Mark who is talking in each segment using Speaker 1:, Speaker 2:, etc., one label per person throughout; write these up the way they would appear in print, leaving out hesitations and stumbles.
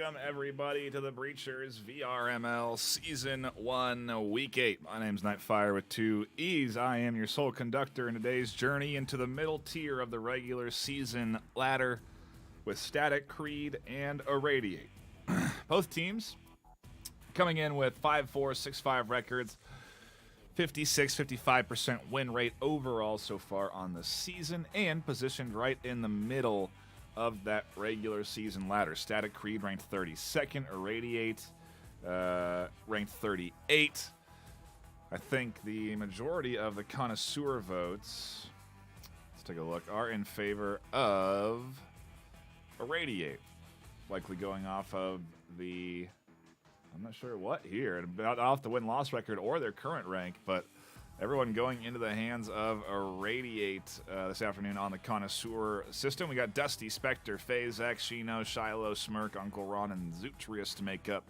Speaker 1: Welcome, everybody, to the Breachers VRML Season 1, Week 8. My name's Nightfire with 2 E's. I am your sole conductor in today's journey into the middle tier of the regular season ladder with Static, Creed, and Eradiate. Both teams coming in with 5-4, 6-5 records, 56-55% win rate overall so far on the season, and positioned right in the middle of that regular season ladder. Static Creed ranked 32nd, Eradiate ranked 38th. I think the majority of the connoisseur votes, let's take a look, are in favor of Eradiate. Likely going off of the, I'm not sure what here, about off the win-loss record or their current rank, but everyone going into the hands of Eradiate this afternoon on the Connoisseur system. We got Dusty, Spectre, FaZe X, Shino, Shiloh, Smirk, Uncle Ron, and Zutrius to make up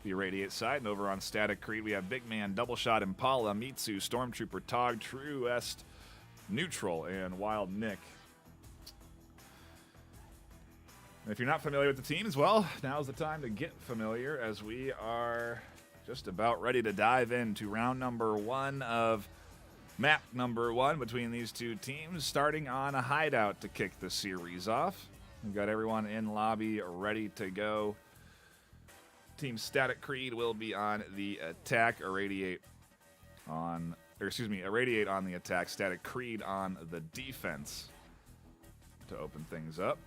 Speaker 1: the Irradiate side. And over on Static Creed, we have Big Man, Double Shot, Impala, Mitsu, Stormtrooper, Tog, True Est, Neutral, and Wild Nick. And if you're not familiar with the teams, well, now's the time to get familiar, as we are just about ready to dive into round number 1 of map number 1 between these two teams, starting on a Hideout to kick the series off. We've got everyone in lobby ready to go. Team Static Creed will be on the attack, Irradiate on the attack, Static Creed on the defense to open things up.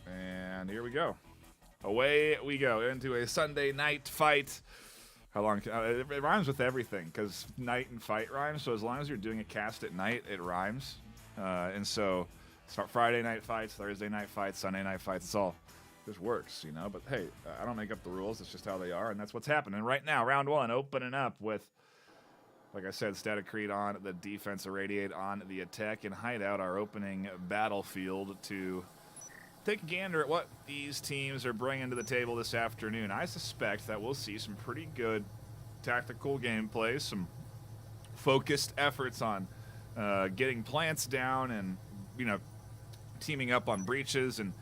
Speaker 1: And here we go. Away we go into a Sunday night fight. How long? It rhymes with everything because night and fight rhymes. So as long as you're doing a cast at night, it rhymes. And so start Friday night fights, Thursday night fights, Sunday night fights. It's all just works, you know. But hey, I don't make up the rules. It's just how they are, and that's what's happening right now. Round 1 opening up with, like I said, Static Creed on the defense, Irradiate on the attack, and Hideout our opening battlefield to take a gander at what these teams are bringing to the table this afternoon. I suspect that we'll see some pretty good tactical gameplay, some focused efforts on getting plants down and, you know, teaming up on breaches, and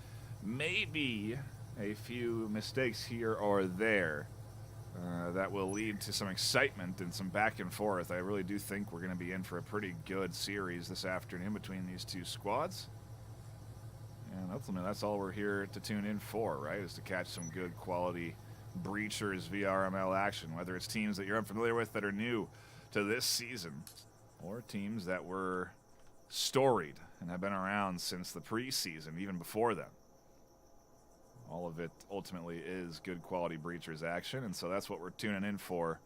Speaker 1: maybe a few mistakes here or there that will lead to some excitement and some back and forth. I really do think we're going to be in for a pretty good series this afternoon between these two squads. And ultimately, that's all we're here to tune in for, right? Is to catch some good quality Breachers VRML action, whether it's teams that you're unfamiliar with that are new to this season, or teams that were storied and have been around since the preseason, even before then. All of it ultimately is good quality Breachers action, and so that's what we're tuning in for.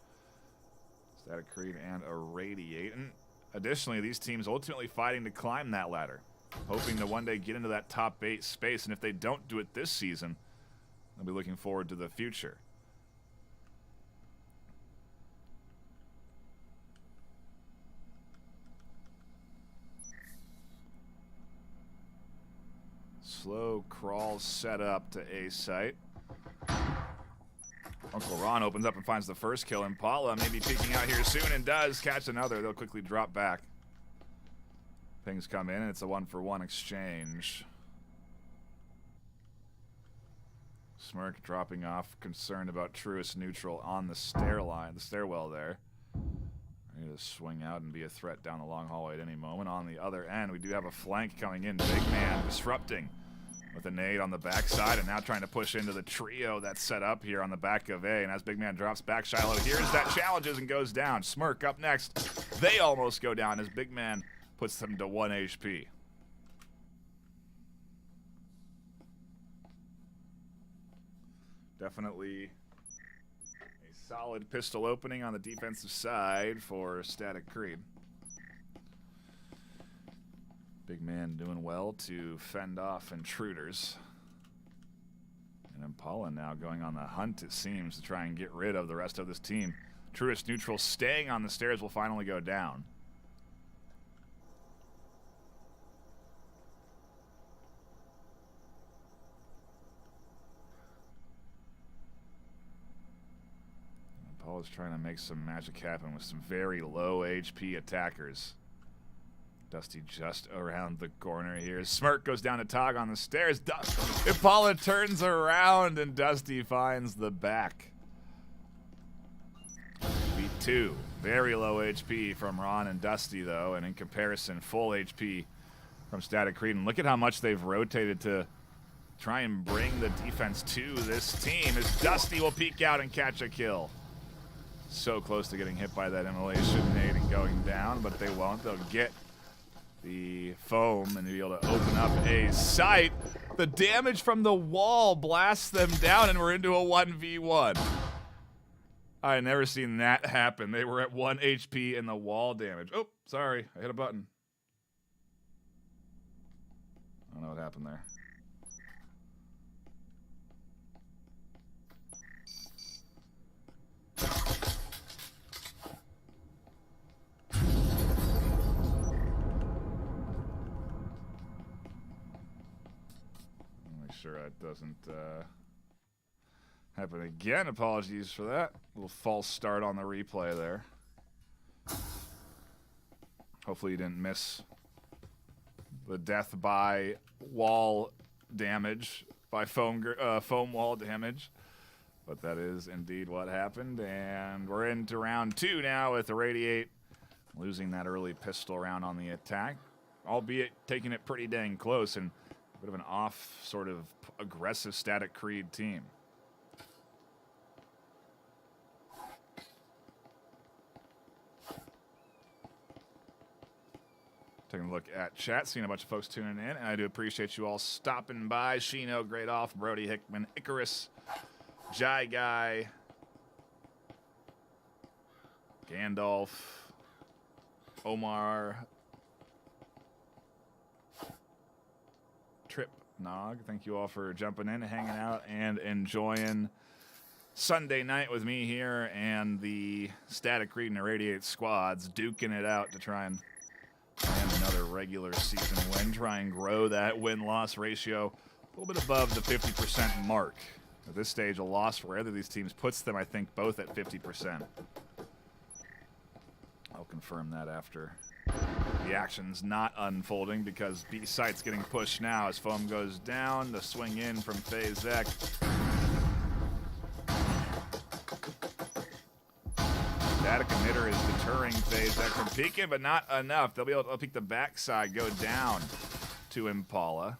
Speaker 1: Static Creed and Irradiate. And additionally, these teams ultimately fighting to climb that ladder, hoping to one day get into that top 8 space, and if they don't do it this season, they'll be looking forward to the future. Slow crawl set up to A site. Uncle Ron opens up and finds the first kill. Impala maybe peeking out here soon and does catch another. They'll quickly drop back. Things come in, and it's a 1-for-1 exchange. Smirk dropping off, concerned about Truest Neutral on the stairwell there. Ready to swing out and be a threat down the long hallway at any moment. On the other end, we do have a flank coming in. Big Man disrupting with a nade on the backside, and now trying to push into the trio that's set up here on the back of A. And as Big Man drops back, Shiloh hears that, challenges, and goes down. Smirk up next. They almost go down as Big Man puts them to 1 HP. Definitely a solid pistol opening on the defensive side for Static Creed. Big Man doing well to fend off intruders. And Impala now going on the hunt, it seems, to try and get rid of the rest of this team. Truest Neutral staying on the stairs will finally go down. Impala's trying to make some magic happen with some very low HP attackers. Dusty just around the corner here. Smirk goes down to Tog on the stairs. Impala turns around, and Dusty finds the back. V2. Very low HP from Ron and Dusty, though, and in comparison, full HP from Static Creed. And look at how much they've rotated to try and bring the defense to this team, as Dusty will peek out and catch a kill. So close to getting hit by that immolation nade and going down, but they won't. They'll get the foam and be able to open up a site. The damage from the wall blasts them down, and we're into a 1v1. I had never seen that happen. They were at 1 HP in the wall damage. Oh, sorry. I hit a button. I don't know what happened there. Make sure that doesn't happen again. Apologies for that. A little false start on the replay there. Hopefully you didn't miss the death by wall damage, by foam wall damage. But that is indeed what happened. And we're into round 2 now with Eradiate losing that early pistol round on the attack, albeit taking it pretty dang close, and a bit of an off sort of aggressive Static Creed team. Taking a look at chat, seeing a bunch of folks tuning in, and I do appreciate you all stopping by. Shino, Great Off, Brody Hickman, Icarus, Jai Guy, Gandalf, Omar, Trip, Nog. Thank you all for jumping in, hanging out, and enjoying Sunday night with me here and the Static Creed and Eradiate squads duking it out to try and land another regular season win, try and grow that win-loss ratio a little bit above the 50% mark. At this stage, a loss for either of these teams puts them, I think, both at 50%. I'll confirm that after the action's not unfolding, because B site's getting pushed now as foam goes down. The swing in from Fazek. Static emitter is deterring Fazek from peeking, but not enough. They'll be able to peek the backside, go down to Impala.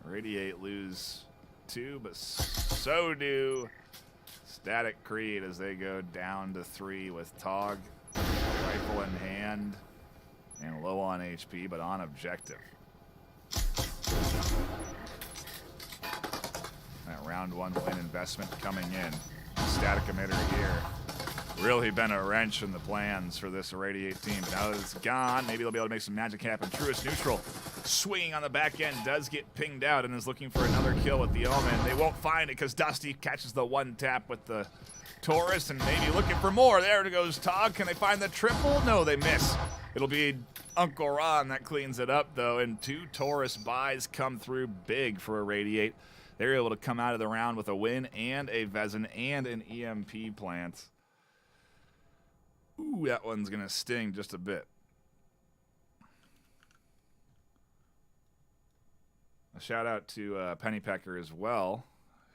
Speaker 1: Radiate lose 2, but so do Static Creed as they go down to 3 with Tog, rifle in hand, and low on HP, but on objective. That round 1 win investment coming in. Static emitter here. Really been a wrench in the plans for this Eradiate team. But now that it's gone, maybe they'll be able to make some magic happen. Truest neutral, swinging on the back end, does get pinged out and is looking for another kill with the Omen. They won't find it because Dusty catches the one tap with the Taurus and maybe looking for more. There goes Tog. Can they find the triple? No, they miss. It'll be Uncle Ron that cleans it up, though, and 2 Taurus buys come through big for Eradiate. They're able to come out of the round with a win and a Vezin and an EMP plant. Ooh, that one's going to sting just a bit. A shout out to Pennypecker as well,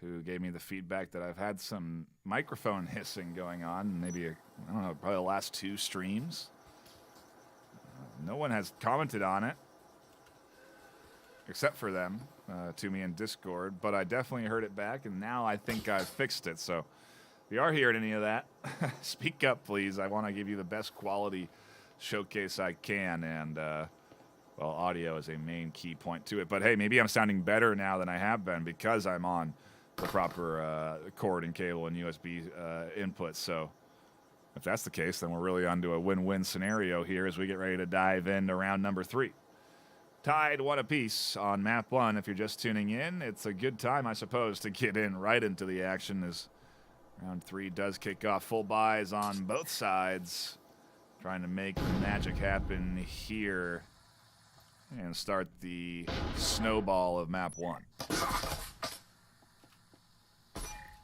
Speaker 1: who gave me the feedback that I've had some microphone hissing going on, maybe, I don't know, probably the last 2 streams. No one has commented on it, except for them, to me in Discord, but I definitely heard it back, and now I think I've fixed it. So if you are hearing any of that, speak up, please. I want to give you the best quality showcase I can, and, well, audio is a main key point to it. But, hey, maybe I'm sounding better now than I have been because I'm on the proper cord and cable and USB inputs. So if that's the case, then we're really onto a win-win scenario here as we get ready to dive into round number 3. Tied 1 apiece on map 1. If you're just tuning in, it's a good time, I suppose, to get in right into the action as round 3 does kick off. Full buys on both sides, trying to make the magic happen here and start the snowball of map 1.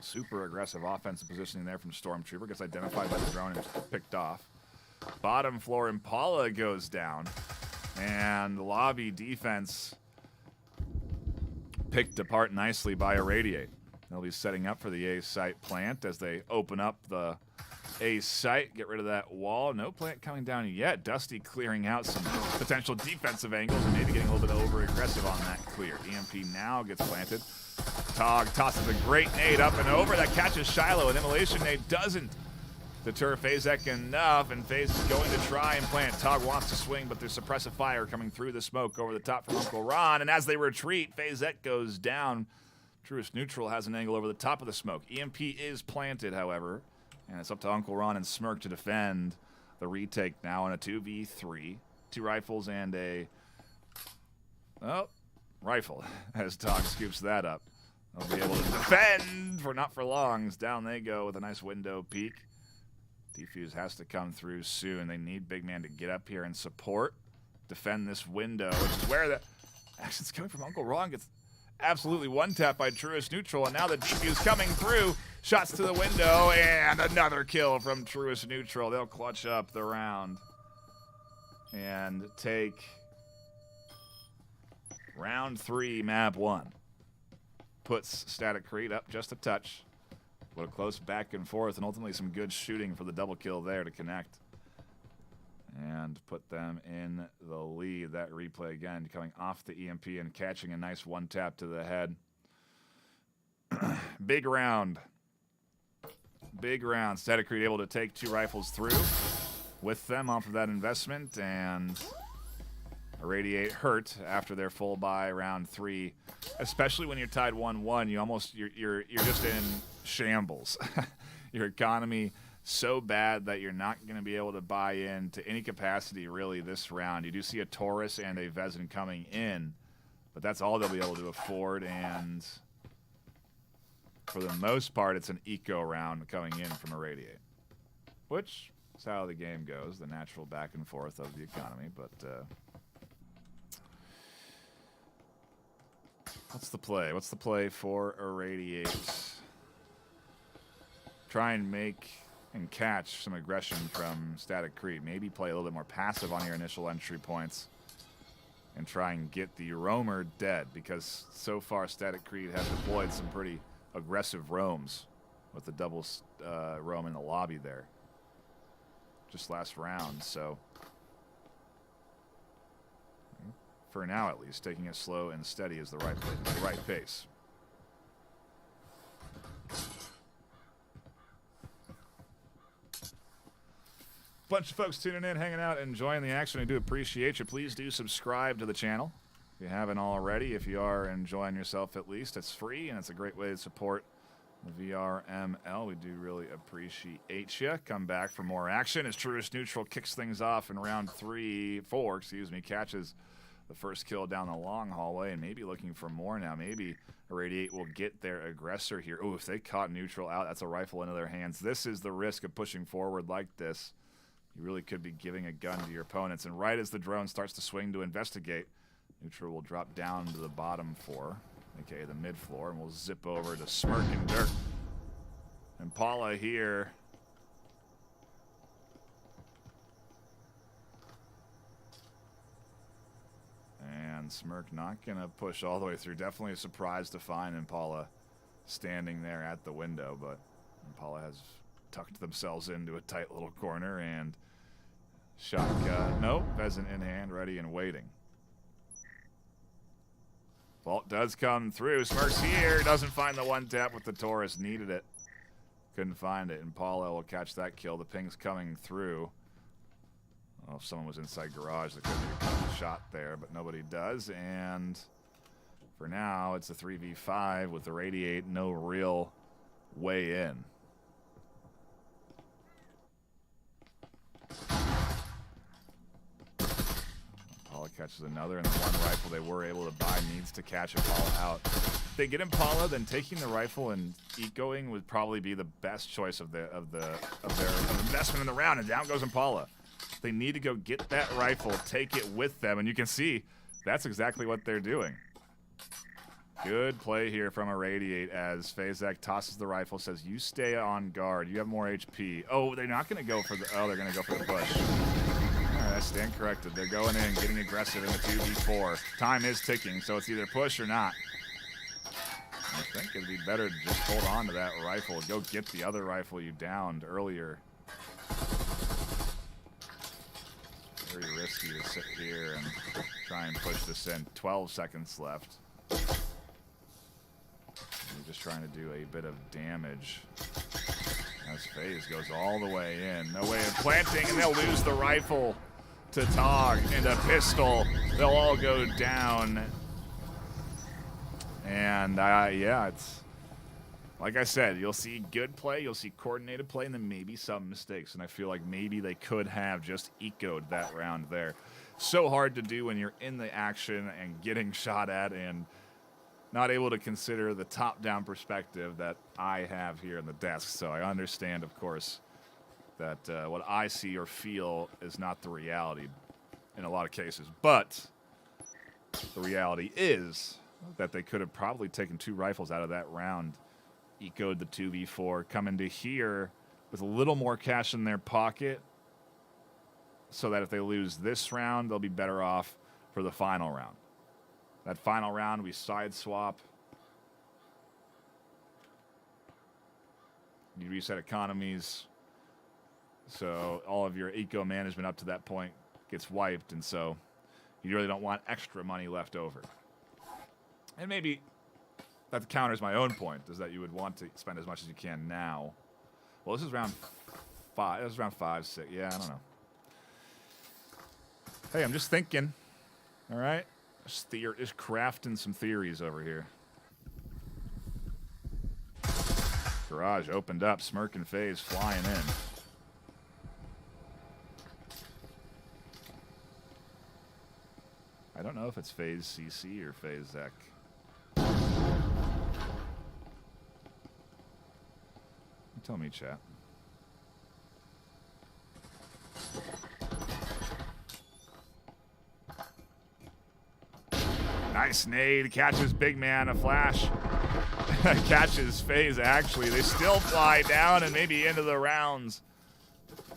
Speaker 1: Super aggressive offensive positioning there from Stormtrooper. Gets identified by the drone and picked off. Bottom floor, Impala goes down. And the lobby defense picked apart nicely by Eradiate. They'll be setting up for the A site plant as they open up the A site, get rid of that wall. No plant coming down yet. Dusty clearing out some potential defensive angles and maybe getting a little bit over-aggressive on that clear. EMP now gets planted. Tog tosses a great nade up and over. That catches Shiloh. An immolation nade doesn't deter Phazek enough, and FaZe is going to try and plant. Tog wants to swing, but there's suppressive fire coming through the smoke over the top from Uncle Ron, and as they retreat, Phazek goes down. Truest Neutral has an angle over the top of the smoke. EMP is planted, however, and it's up to Uncle Ron and Smirk to defend the retake now in a 2v3. 2 rifles and a rifle as Tog scoops that up. They'll be able to defend for not for long. Down they go with a nice window peek. Defuse has to come through soon. They need Big Man to get up here and support, defend this window, which is where the action's coming from. Uncle Ron gets absolutely one-tapped by Truest Neutral, and now the defuse coming through. Shots to the window, and another kill from Truest Neutral. They'll clutch up the round and take round 3, map 1. Puts Static Creed up just a touch. A little close back and forth, and ultimately some good shooting for the double kill there to connect. And put them in the lead. That replay again coming off the EMP and catching a nice one tap to the head. Big round. Big round. Static Creed able to take 2 rifles through with them off of that investment, and Irradiate hurt after their full buy round 3. Especially when you're tied 1-1, you're just in shambles. Your economy so bad that you're not going to be able to buy in to any capacity really this round. You do see a Taurus and a Vezin coming in, but that's all they'll be able to afford, and for the most part it's an eco round coming in from Irradiate, which is how the game goes, the natural back and forth of the economy. But what's the play? What's the play for Irradiate? Try and make and catch some aggression from Static Creed. Maybe play a little bit more passive on your initial entry points and try and get the roamer dead, because so far Static Creed has deployed some pretty aggressive roams with the double roam in the lobby there just last round. So for now at least, taking it slow and steady is the right pace. Bunch of folks tuning in, hanging out, enjoying the action. I do appreciate you. Please do subscribe to the channel if you haven't already. If you are enjoying yourself at least, it's free, and it's a great way to support the VRML. We do really appreciate you. Come back for more action as Truest Neutral kicks things off in round 4, excuse me, catches the first kill down the long hallway, and maybe looking for more now. Maybe Irradiate will get their aggressor here. Oh, if they caught Neutral out, that's a rifle into their hands. This is the risk of pushing forward like this. You really could be giving a gun to your opponents. And right as the drone starts to swing to investigate, Neutral will drop down to the bottom floor, aka the mid floor, and we'll zip over to Smirk and Dirk. Impala here. And Smirk not gonna push all the way through. Definitely a surprise to find Impala standing there at the window, but Impala has tucked themselves into a tight little corner, and shotgun. Nope, Pheasant in hand, ready and waiting. Vault does come through. Smirk's here. Doesn't find the one tap with the Taurus. Needed it. Couldn't find it. Impala will catch that kill. The ping's coming through. Oh, if someone was inside garage, there could be a shot there, but nobody does. And for now, it's a 3v5 with the Irradiate. No real way in. Catches another, and the one rifle they were able to buy needs to catch Impala out. If they get Impala, then taking the rifle and ecoing would probably be the best choice of their investment in the round. And down goes Impala. They need to go get that rifle, take it with them, and you can see that's exactly what they're doing. Good play here from Eradiate as Fazak tosses the rifle, says, you stay on guard. You have more HP. Oh, they're not going to go for the... Oh, they're going to go for the push. All right, I stand corrected. They're going in, getting aggressive in the 2v4. Time is ticking, so it's either push or not. I think it'd be better to just hold on to that rifle. Go get the other rifle you downed earlier. Very risky to sit here and try and push this in. 12 seconds left. We're just trying to do a bit of damage. As FaZe goes all the way in. No way of planting, and they'll lose the rifle to Tog and a pistol. They'll all go down. And, yeah, it's... Like I said, you'll see good play, you'll see coordinated play, and then maybe some mistakes. And I feel like maybe they could have just ecoed that round there. So hard to do when you're in the action and getting shot at and not able to consider the top-down perspective that I have here in the desk. So I understand, of course, that what I see or feel is not the reality in a lot of cases. But the reality is that they could have probably taken 2 rifles out of that round, ecoed the 2v4, come into here with a little more cash in their pocket so that if they lose this round, they'll be better off for the final round. That final round, we side swap. You reset economies. So all of your eco management up to that point gets wiped, and so you really don't want extra money left over. And maybe that counters my own point, is that you would want to spend as much as you can now. Well, this is round 5. This is round 5, 6. Yeah, I don't know. Hey, I'm just thinking. All right? Just crafting some theories over here. Garage opened up. Smirk and FaZe flying in. I don't know if it's FaZe CC or FaZe Zek. Tell me, chat. Nice nade. Catches big man. A flash. Catches FaZe, actually. They still fly down and maybe into the rounds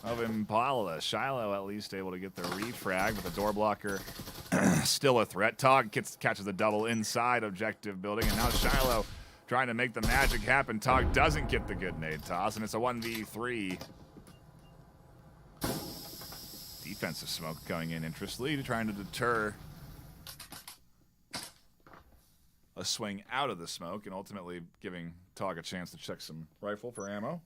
Speaker 1: of Impala. Shiloh at least able to get the refrag with the door blocker. Still a threat. Tog catches the double inside objective building, and now Shiloh trying to make the magic happen. Tog doesn't get the good nade toss, and it's a 1v3. Defensive smoke going in, interestingly, trying to deter a swing out of the smoke, and ultimately giving Tog a chance to check some rifle for ammo.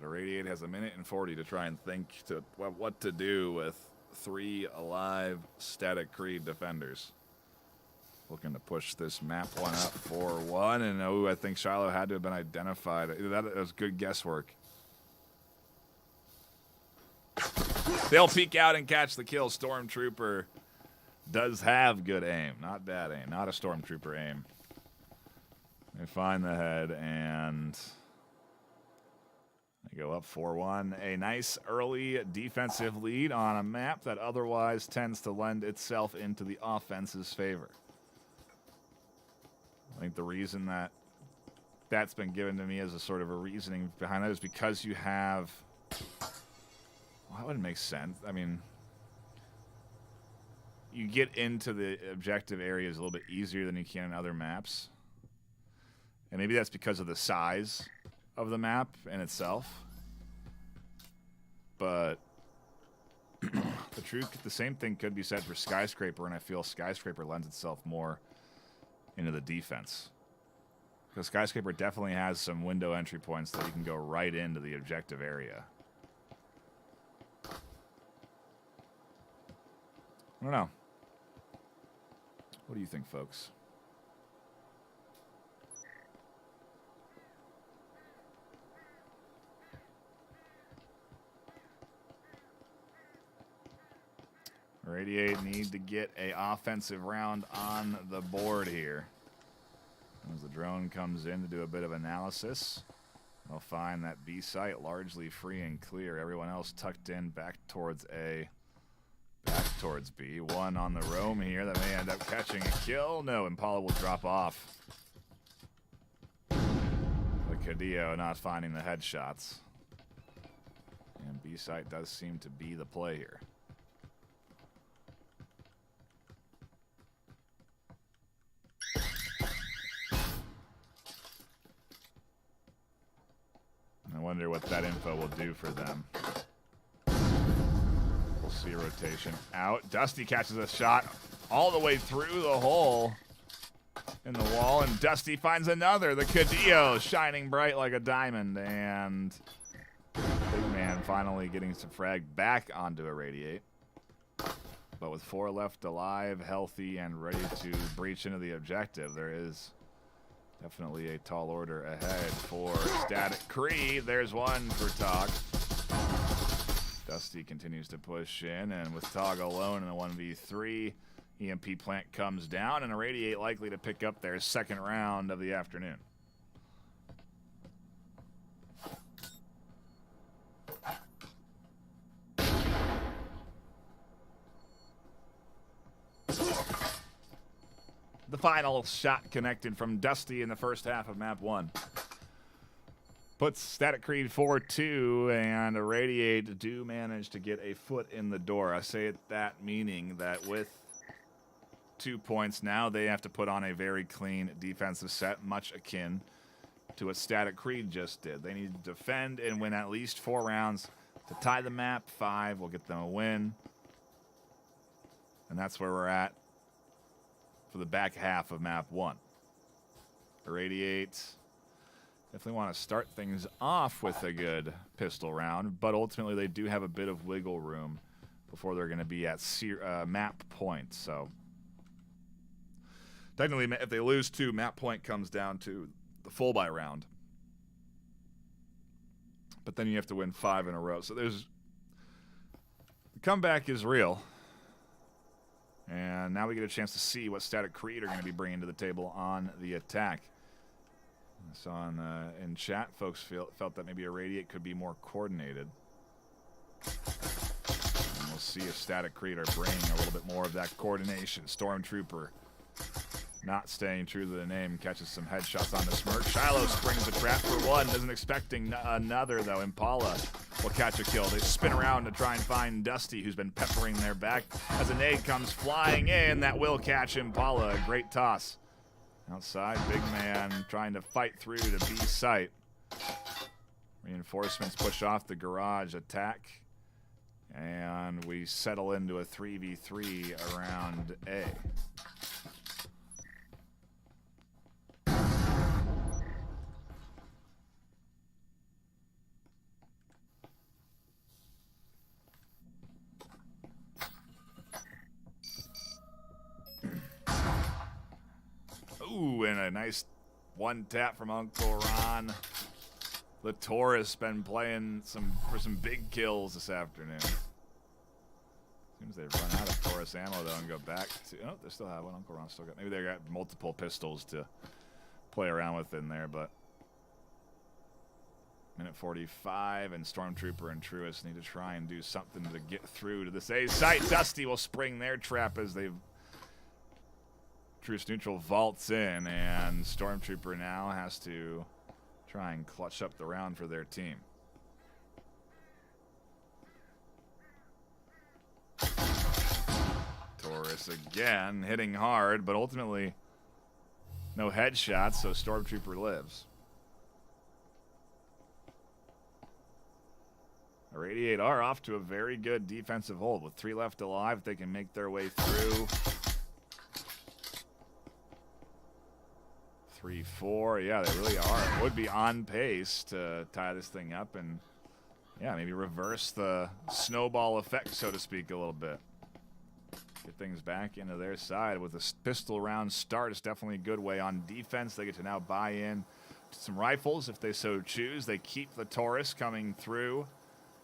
Speaker 1: Eradiate has 1:40 to try and think to what to do with 3 alive static Creed defenders. Looking to push this map one up 4-1, and oh, I think Shiloh had to have been identified. That was good guesswork. They'll peek out and catch the kill. Stormtrooper does have good aim. Not bad aim. Not a Stormtrooper aim. They find the head, and they go up 4-1. A nice early defensive lead on a map that otherwise tends to lend itself into the offense's favor. I think the reason that that's been given to me as a sort of a reasoning behind that is because you have... Well, that wouldn't make sense. I mean, you get into the objective areas a little bit easier than you can in other maps. And maybe that's because of the size of the map in itself. But the same thing could be said for Skyscraper, and I feel Skyscraper lends itself more into the defense. Because Skyscraper definitely has some window entry points that you can go right into the objective area. I don't know. What do you think, folks? Eradiate need to get a offensive round on the board here. As the drone comes in to do a bit of analysis. They'll find that B site largely free and clear. Everyone else tucked in back towards A. Back towards B. One on the roam here that may end up catching a kill. No, Impala will drop off. The Cadillo not finding the headshots. And B site does seem to be the play here. I wonder what that info will do for them. We'll see a rotation out. Dusty catches a shot all the way through the hole in the wall, and Dusty finds another. The Cadillo shining bright like a diamond, and Big Man finally getting some frag back onto Eradiate. But with 4 left alive, healthy, and ready to breach into the objective, there is definitely a tall order ahead for Static Creed. There's one for Tog. Dusty continues to push in, and with Tog alone in the 1v3, EMP plant comes down, and Eradiate likely to pick up their second round of the afternoon. The final shot connected from Dusty in the first half of map 1. Puts Static Creed 4-2, and Eradiate do manage to get a foot in the door. I say it that meaning that with 2 points now, they have to put on a very clean defensive set, much akin to what Static Creed just did. They need to defend and win at least 4 rounds to tie the map. 5 will get them a win. And that's where we're at for the back half of map 1. Eradiate definitely want to start things off with a good pistol round, but ultimately they do have a bit of wiggle room before they're going to be at map point. So technically, if they lose 2, map point comes down to the full buy round. But then you have to win 5 in a row. So the comeback is real. And now we get a chance to see what Static Creed are going to be bringing to the table on the attack. I saw in chat, folks felt that maybe Eradiate could be more coordinated. And we'll see if Static Creed are bringing a little bit more of that coordination. Stormtrooper not staying true to the name, catches some headshots on the smirk. Shiloh springs the trap for 1, isn't expecting another though. Impala will catch a kill. They spin around to try and find Dusty, who's been peppering their back as a nade comes flying in. That will catch Impala. A great toss. Outside, Big Man trying to fight through to B site. Reinforcements push off the garage attack. And we settle into a 3v3 around A. Ooh, and a nice one tap from Uncle Ron. The Taurus been playing for some big kills this afternoon. Seems they've run out of Taurus ammo though and go back to. Oh, they still have one. Uncle Ron still got. Maybe they got multiple pistols to play around with in there, but. Minute 45, and Stormtrooper and Truist need to try and do something to get through to this A site. Dusty will spring their trap as they've. Truce neutral vaults in, and Stormtrooper now has to try and clutch up the round for their team. Taurus again hitting hard, but ultimately no headshots, so Stormtrooper lives. Eradiate are off to a very good defensive hold. With 3 left alive, they can make their way through. 3-4, yeah, they really are. Would be on pace to tie this thing up and, yeah, maybe reverse the snowball effect, so to speak, a little bit. Get things back into their side with a pistol round start. It's definitely a good way on defense. They get to now buy in to some rifles if they so choose. They keep the Taurus coming through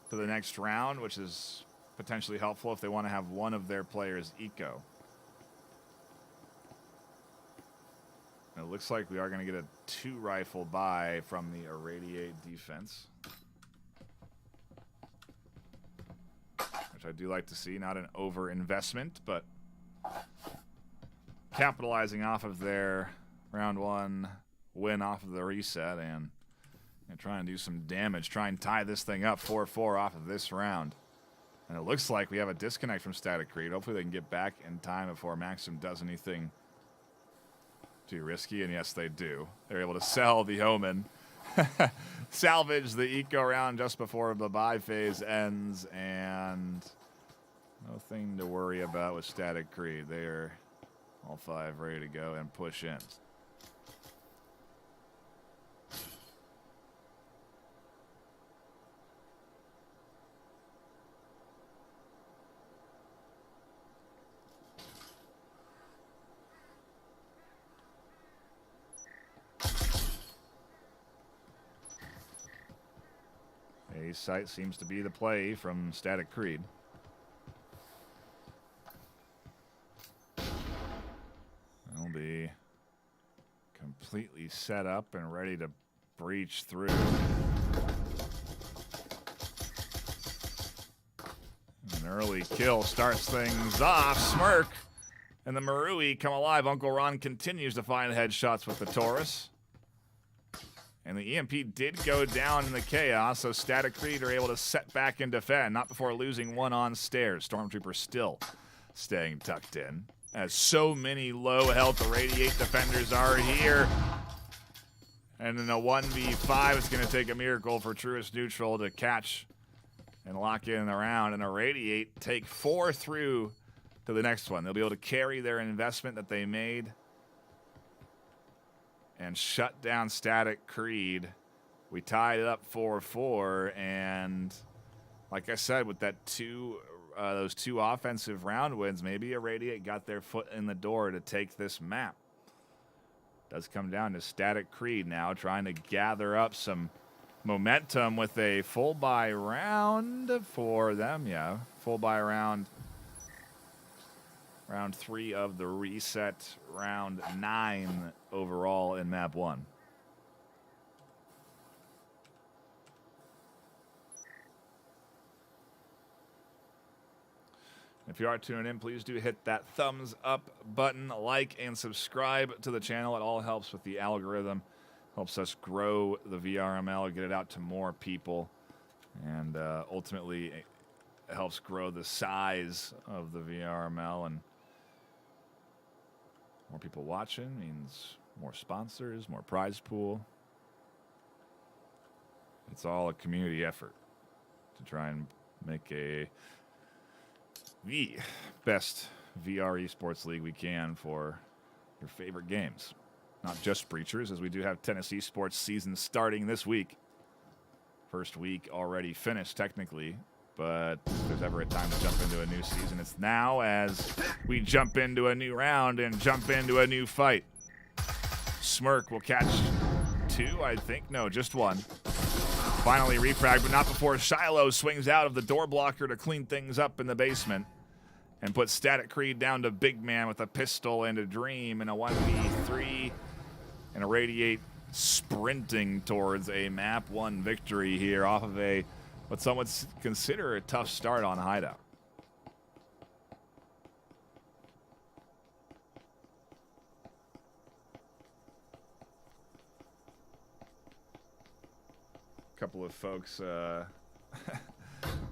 Speaker 1: to the next round, which is potentially helpful if they want to have one of their players eco. It it looks like we are going to get a 2-rifle buy from the Irradiate defense. Which I do like to see. Not an over-investment, but capitalizing off of their round 1 win off of the reset and try and do some damage. Try and tie this thing up 4-4 off of this round. And it looks like we have a disconnect from Static Creed. Hopefully they can get back in time before Maxim does anything too risky. And yes, they do. They're able to sell the Omen. Salvage the eco round just before the buy phase ends. And nothing to worry about with Static Creed. They are all 5 ready to go and push in. A site seems to be the play from Static Creed. They'll be completely set up and ready to breach through. An early kill starts things off. Smirk and the Marui come alive. Uncle Ron continues to find headshots with the Taurus. And the EMP did go down in the chaos, so Static Creed are able to set back and defend, not before losing one on stairs. Stormtrooper still staying tucked in, as so many low health Irradiate defenders are here. And in a 1v5, it's going to take a miracle for Truest Neutral to catch and lock in the round. And Irradiate take 4 through to the next one. They'll be able to carry their investment that they made and shut down Static Creed. We tied it up 4-4, and like I said, with that those 2 offensive round wins, maybe Irradiate got their foot in the door to take this map. Does come down to Static Creed now, trying to gather up some momentum with a full buy round for them. Yeah, full buy round. Round 3 of the reset, round 9 overall in map 1. If you are tuning in, please do hit that thumbs up button, like and subscribe to the channel. It all helps with the algorithm, helps us grow the VRML, get it out to more people, and ultimately it helps grow the size of the VRML. And more people watching means more sponsors, more prize pool. It's all a community effort to try and make the best VR esports league we can for your favorite games. Not just Breachers, as we do have Tennessee sports season starting this week. First week already finished technically, but if there's ever a time to jump into a new season, it's now, as we jump into a new round and jump into a new fight. Smirk will catch 2, I think. No, just 1. Finally refrag, but not before Shiloh swings out of the door blocker to clean things up in the basement and put Static Creed down to Big Man with a pistol and a Dream in a 1v3, and Irradiate sprinting towards a map 1 victory here off of what some would consider a tough start on Hideout. A couple of folks asking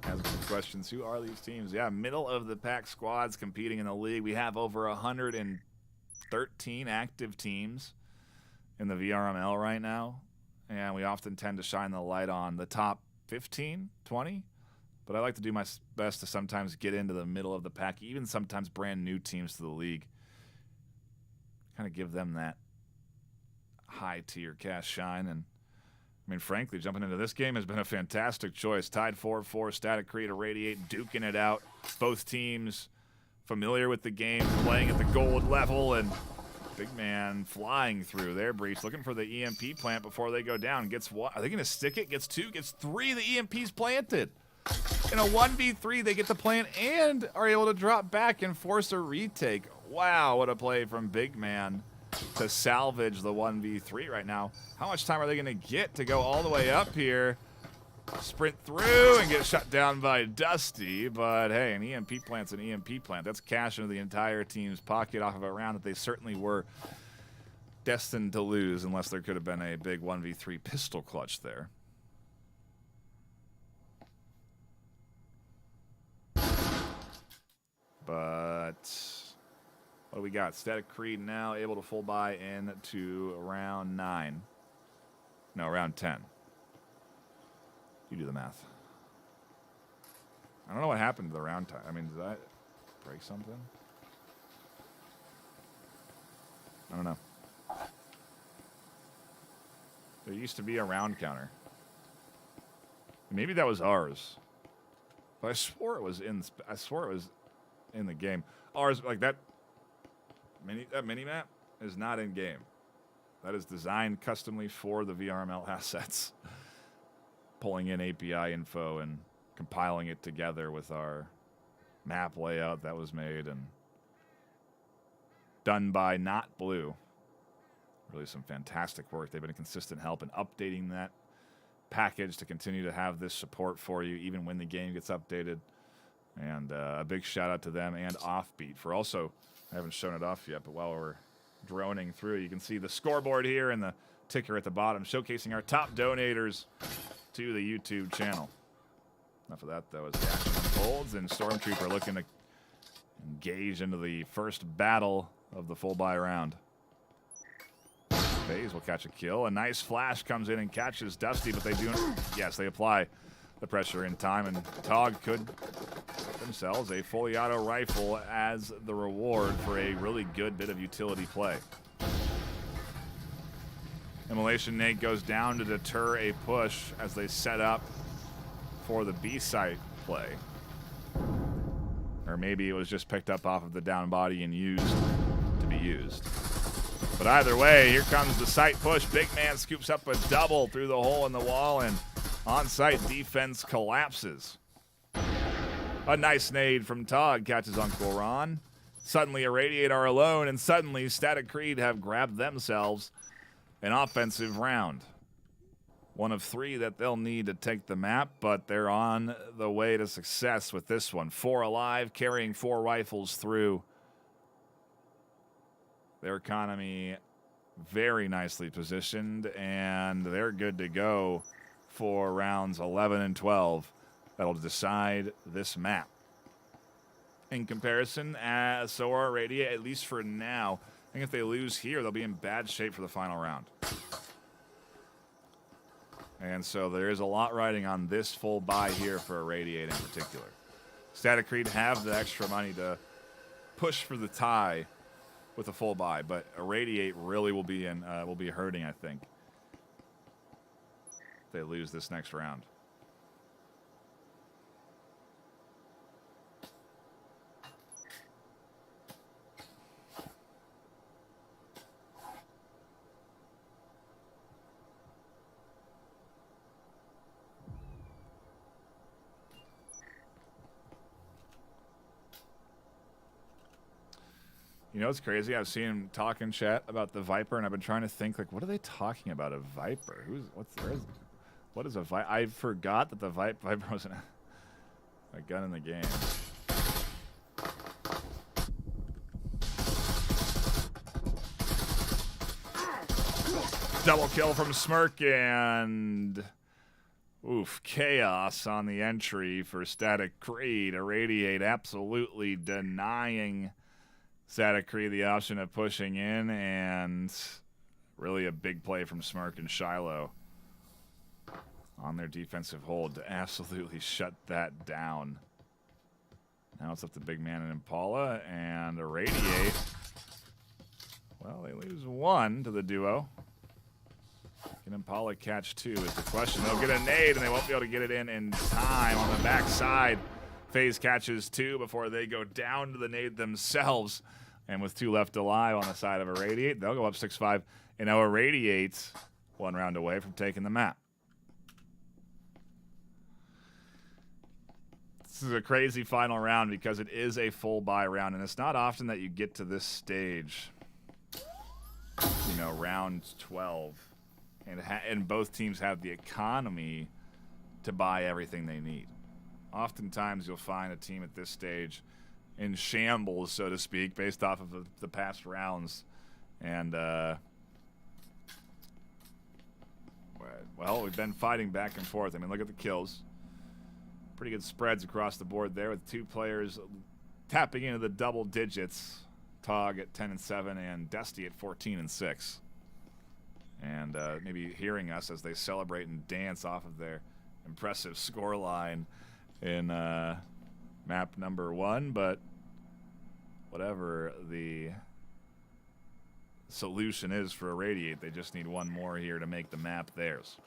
Speaker 1: some questions. Who are these teams? Yeah, middle of the pack squads competing in the league. We have over 113 active teams in the VRML right now, and we often tend to shine the light on the top 15, 20, but I like to do my best to sometimes get into the middle of the pack, even sometimes brand new teams to the league. Kind of give them that high tier cast shine. And I mean, frankly, jumping into this game has been a fantastic choice. Tied 4-4, Static Creed, Irradiate, duking it out. Both teams familiar with the game, playing at the gold level, and Big Man flying through their breach, looking for the EMP plant before they go down. Gets one. Are they going to stick it? Gets 2, gets 3. The EMP's planted. In a 1v3, they get the plant and are able to drop back and force a retake. Wow, what a play from Big Man. to salvage the 1v3 right now. How much time are they going to get to go all the way up here, sprint through, and get shut down by Dusty? But hey, an EMP plant's an EMP plant. That's cash into the entire team's pocket off of a round that they certainly were destined to lose, unless there could have been a big 1v3 pistol clutch there. But what do we got? Static Creed now able to full buy into round 9. No, round 10. You do the math. I don't know what happened to the round time. I mean, did that break something? I don't know. There used to be a round counter. Maybe that was ours. But I swore it was in the game. Ours, like that mini map is not in game. That is designed customly for the VRML assets. Pulling in API info and compiling it together with our map layout that was made and done by Not Blue. Really some fantastic work. They've been a consistent help in updating that package to continue to have this support for you even when the game gets updated. And a big shout out to them and Offbeat for also, I haven't shown it off yet, but while we're droning through, you can see the scoreboard here and the ticker at the bottom showcasing our top donators to the YouTube channel. Enough of that, though, as the action unfolds, and Stormtrooper looking to engage into the first battle of the full buy round. FaZe will catch a kill. A nice flash comes in and catches Dusty, but they do, yes, they apply the pressure in time, and Tog could get themselves a fully auto rifle as the reward for a really good bit of utility play. Immolation Nate goes down to deter a push as they set up for the B site play. Or maybe it was just picked up off of the down body and used to be used. But either way, here comes the site push. Big man scoops up a double through the hole in the wall, and on-site defense collapses. A nice nade from Tog catches Uncle Ron. Suddenly Irradiate are alone, and suddenly Static Creed have grabbed themselves an offensive round. One of 3 that they'll need to take the map, but they're on the way to success with this one. 4 alive, carrying 4 rifles through. Their economy very nicely positioned, and they're good to go for rounds 11 and 12 that'll decide this map. In comparison, so are Irradiate, at least for now. I think if they lose here, they'll be in bad shape for the final round. And so there is a lot riding on this full buy here for Irradiate in particular. Static Creed have the extra money to push for the tie with a full buy, but Irradiate really will be hurting, I think, if they lose this next round. You know what's crazy? I've seen him talk in chat about the Viper, and I've been trying to think, like, what are they talking about? A Viper? What is a Viper? I forgot that the Viper wasn't a gun in the game. Double kill from Smirk, and oof, chaos on the entry for Static Creed. Irradiate absolutely denying Static Creed the option of pushing in, and really a big play from Smirk and Shiloh on their defensive hold to absolutely shut that down. Now it's up to Big Man and Impala, and Irradiate, well, they lose 1 to the duo. Can Impala catch 2 is the question. They'll get a nade, and they won't be able to get it in time on the backside. FaZe catches 2 before they go down to the nade themselves. And with 2 left alive on the side of Irradiate, they'll go up 6-5. And now Irradiate's 1 round away from taking the map. This is a crazy final round because it is a full buy round, and it's not often that you get to this stage round 12, and both teams have the economy to buy everything they need. Oftentimes, you'll find a team at this stage in shambles, so to speak, based off of the past rounds, and well, we've been fighting back and forth. I mean, look at the kills. Pretty good spreads across the board there with 2 players tapping into the double digits. Tog at 10-7 and Dusty at 14-6. And maybe hearing us as they celebrate and dance off of their impressive scoreline in map number 1. But whatever the solution is for Eradiate, they just need one more here to make the map theirs.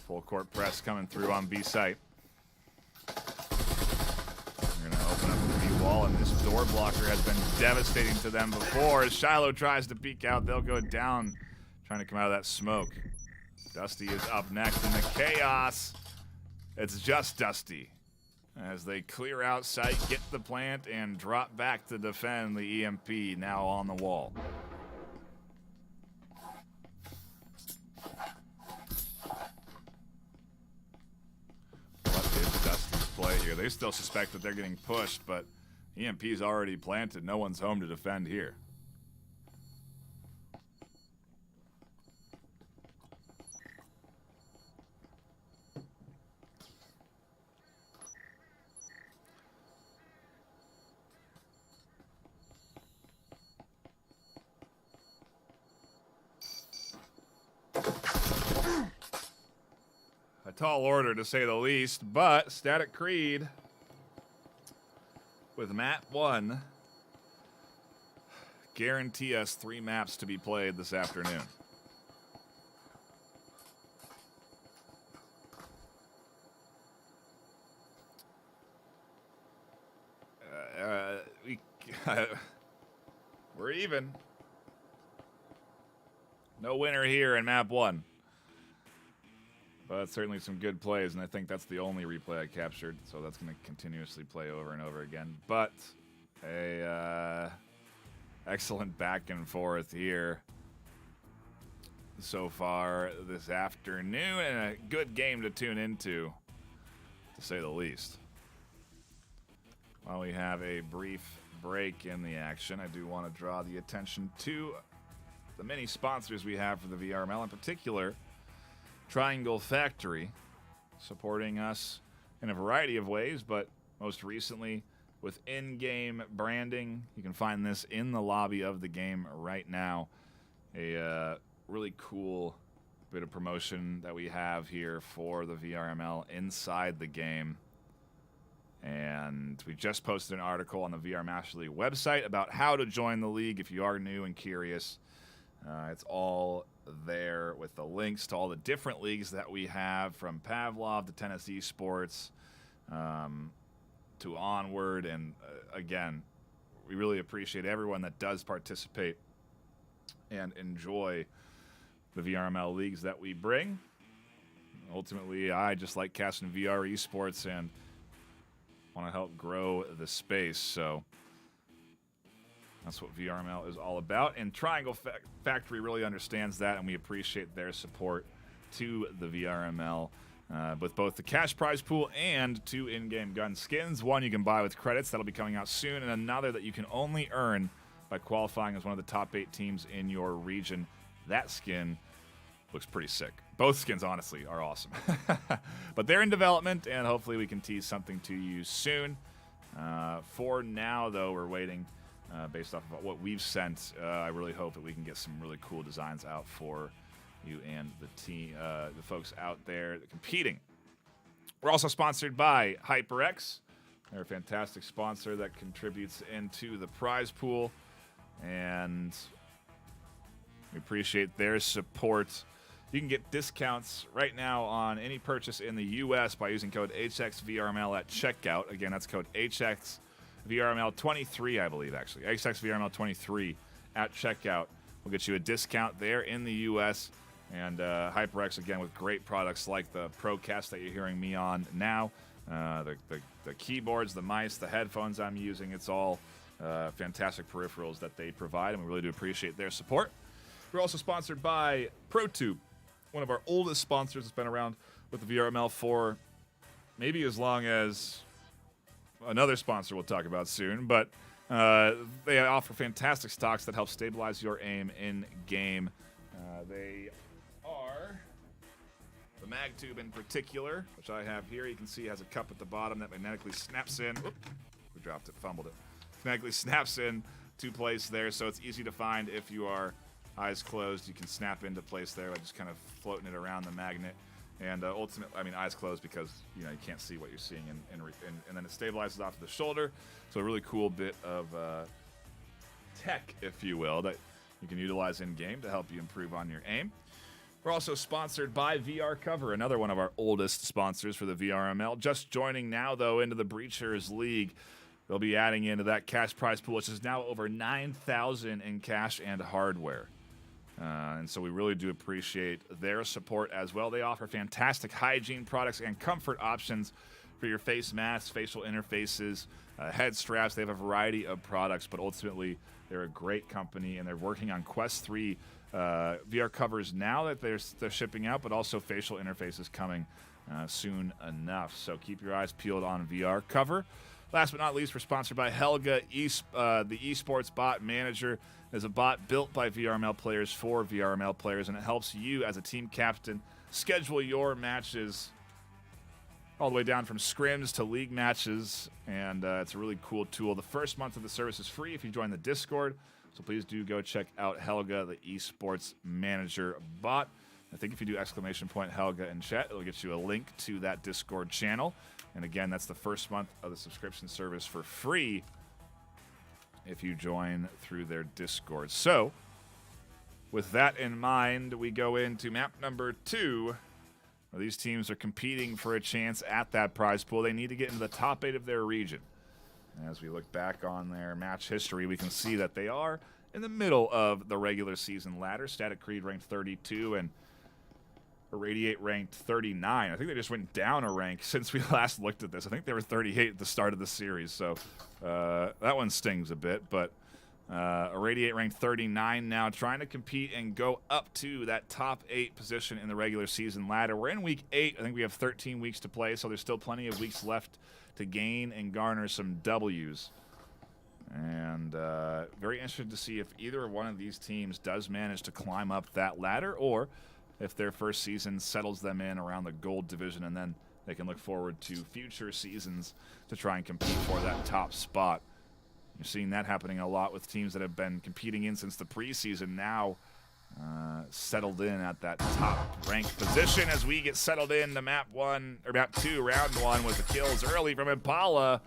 Speaker 1: Full court press coming through on B site. They're going to open up the B wall, and this door blocker has been devastating to them before. As Shiloh tries to peek out, they'll go down, trying to come out of that smoke. Dusty is up next in the chaos. It's just Dusty as they clear out site, get the plant, and drop back to defend the EMP now on the wall. Play here. They still suspect that they're getting pushed, but EMP's already planted. No one's home to defend here. A tall order, to say the least, but Static Creed with map 1 guarantee us 3 maps to be played this afternoon. We're even. No winner here in map 1. But certainly some good plays, and I think that's the only replay I captured, so that's going to continuously play over and over again. But a excellent back and forth here so far this afternoon, and a good game to tune into, to say the least. While we have a brief break in the action, I do want to draw the attention to the many sponsors we have for the VRML, in particular Triangle Factory, supporting us in a variety of ways, but most recently with in-game branding. You can find this in the lobby of the game right now. A really cool bit of promotion that we have here for the VRML inside the game. And we just posted an article on the VR Master League website about how to join the league if you are new and curious. It's all there with the links to all the different leagues that we have, from Pavlov to Tennessee Sports to Onward. And again, we really appreciate everyone that does participate and enjoy the VRML leagues that we bring. Ultimately, I just like casting VR esports and want to help grow the space, so that's what VRML is all about, and Triangle Factory really understands that, and we appreciate their support to the VRML with both the cash prize pool and 2 in-game gun skins. One you can buy with credits, that'll be coming out soon, and another that you can only earn by qualifying as one of the top 8 teams in your region. That skin looks pretty sick. Both skins, honestly, are awesome. But they're in development, and hopefully we can tease something to you soon. For now, though, we're waiting. Based off of what we've sent, I really hope that we can get some really cool designs out for you and the team, the folks out there competing. We're also sponsored by HyperX. They're a fantastic sponsor that contributes into the prize pool, and we appreciate their support You can get discounts right now on any purchase in the U.S. by using code HXVRML at checkout. Again, that's code HXVRML23, I believe, actually. HXVRML23 at checkout. We'll get you a discount there in the U.S. And HyperX, again, with great products like the Procast that you're hearing me on now. The keyboards, the mice, the headphones I'm using. It's all fantastic peripherals that they provide, and we really do appreciate their support. We're also sponsored by ProTube, one of our oldest sponsors that's been around with the VRML for maybe as long as another sponsor we'll talk about soon. But they offer fantastic stocks that help stabilize your aim in game. They are the MagTube in particular, which I have here. You can see has a cup at the bottom that magnetically snaps in. Oop, we dropped it, fumbled it. Magnetically snaps in to place there, so it's easy to find if you are eyes closed. You can snap into place there by just kind of floating it around the magnet. And ultimately, I mean, eyes closed because you can't see what you're seeing, and then it stabilizes off the shoulder. So a really cool bit of tech, if you will, that you can utilize in game to help you improve on your aim. We're also sponsored by VR Cover, another one of our oldest sponsors for the VRML. Just joining now, though, into the Breachers League. They'll be adding into that cash prize pool, which is now over 9,000 in cash and hardware. And so we really do appreciate their support as well. They offer fantastic hygiene products and comfort options for your face masks, facial interfaces, head straps. They have a variety of products, but ultimately they're a great company, and they're working on Quest 3 VR covers now that they're shipping out, but also facial interfaces coming soon enough. So keep your eyes peeled on VR Cover. Last but not least, we're sponsored by Helga, the esports bot manager. Is a bot built by VRML players for VRML players, and it helps you as a team captain schedule your matches all the way down from scrims to league matches, and it's a really cool tool. The first month of the service is free if you join the Discord, so please do go check out Helga, the esports manager bot. I think if you do !Helga in chat, it'll get you a link to that Discord channel. And again, that's the first month of the subscription service for free if you join through their Discord. So, with that in mind, we go into map number 2, where these teams are competing for a chance at that prize pool. They need to get into the top 8 of their region. And as we look back on their match history, we can see that they are in the middle of the regular season ladder. Static Creed ranked 32 and Eradiate ranked 39. I think they just went down a rank since we last looked at this. I think they were 38 at the start of the series, so that one stings a bit. But Eradiate ranked 39 now, trying to compete and go up to that top 8 position in the regular season ladder. We're in week 8. I think we have 13 weeks to play, so there's still plenty of weeks left to gain and garner some W's. And very interested to see if either one of these teams does manage to climb up that ladder, or if their first season settles them in around the gold division, and then they can look forward to future seasons to try and compete for that top spot. You're seeing that happening a lot with teams that have been competing in since the preseason, now settled in at that top ranked position as we get settled in to map 2, round 1, with the kills early from Impala.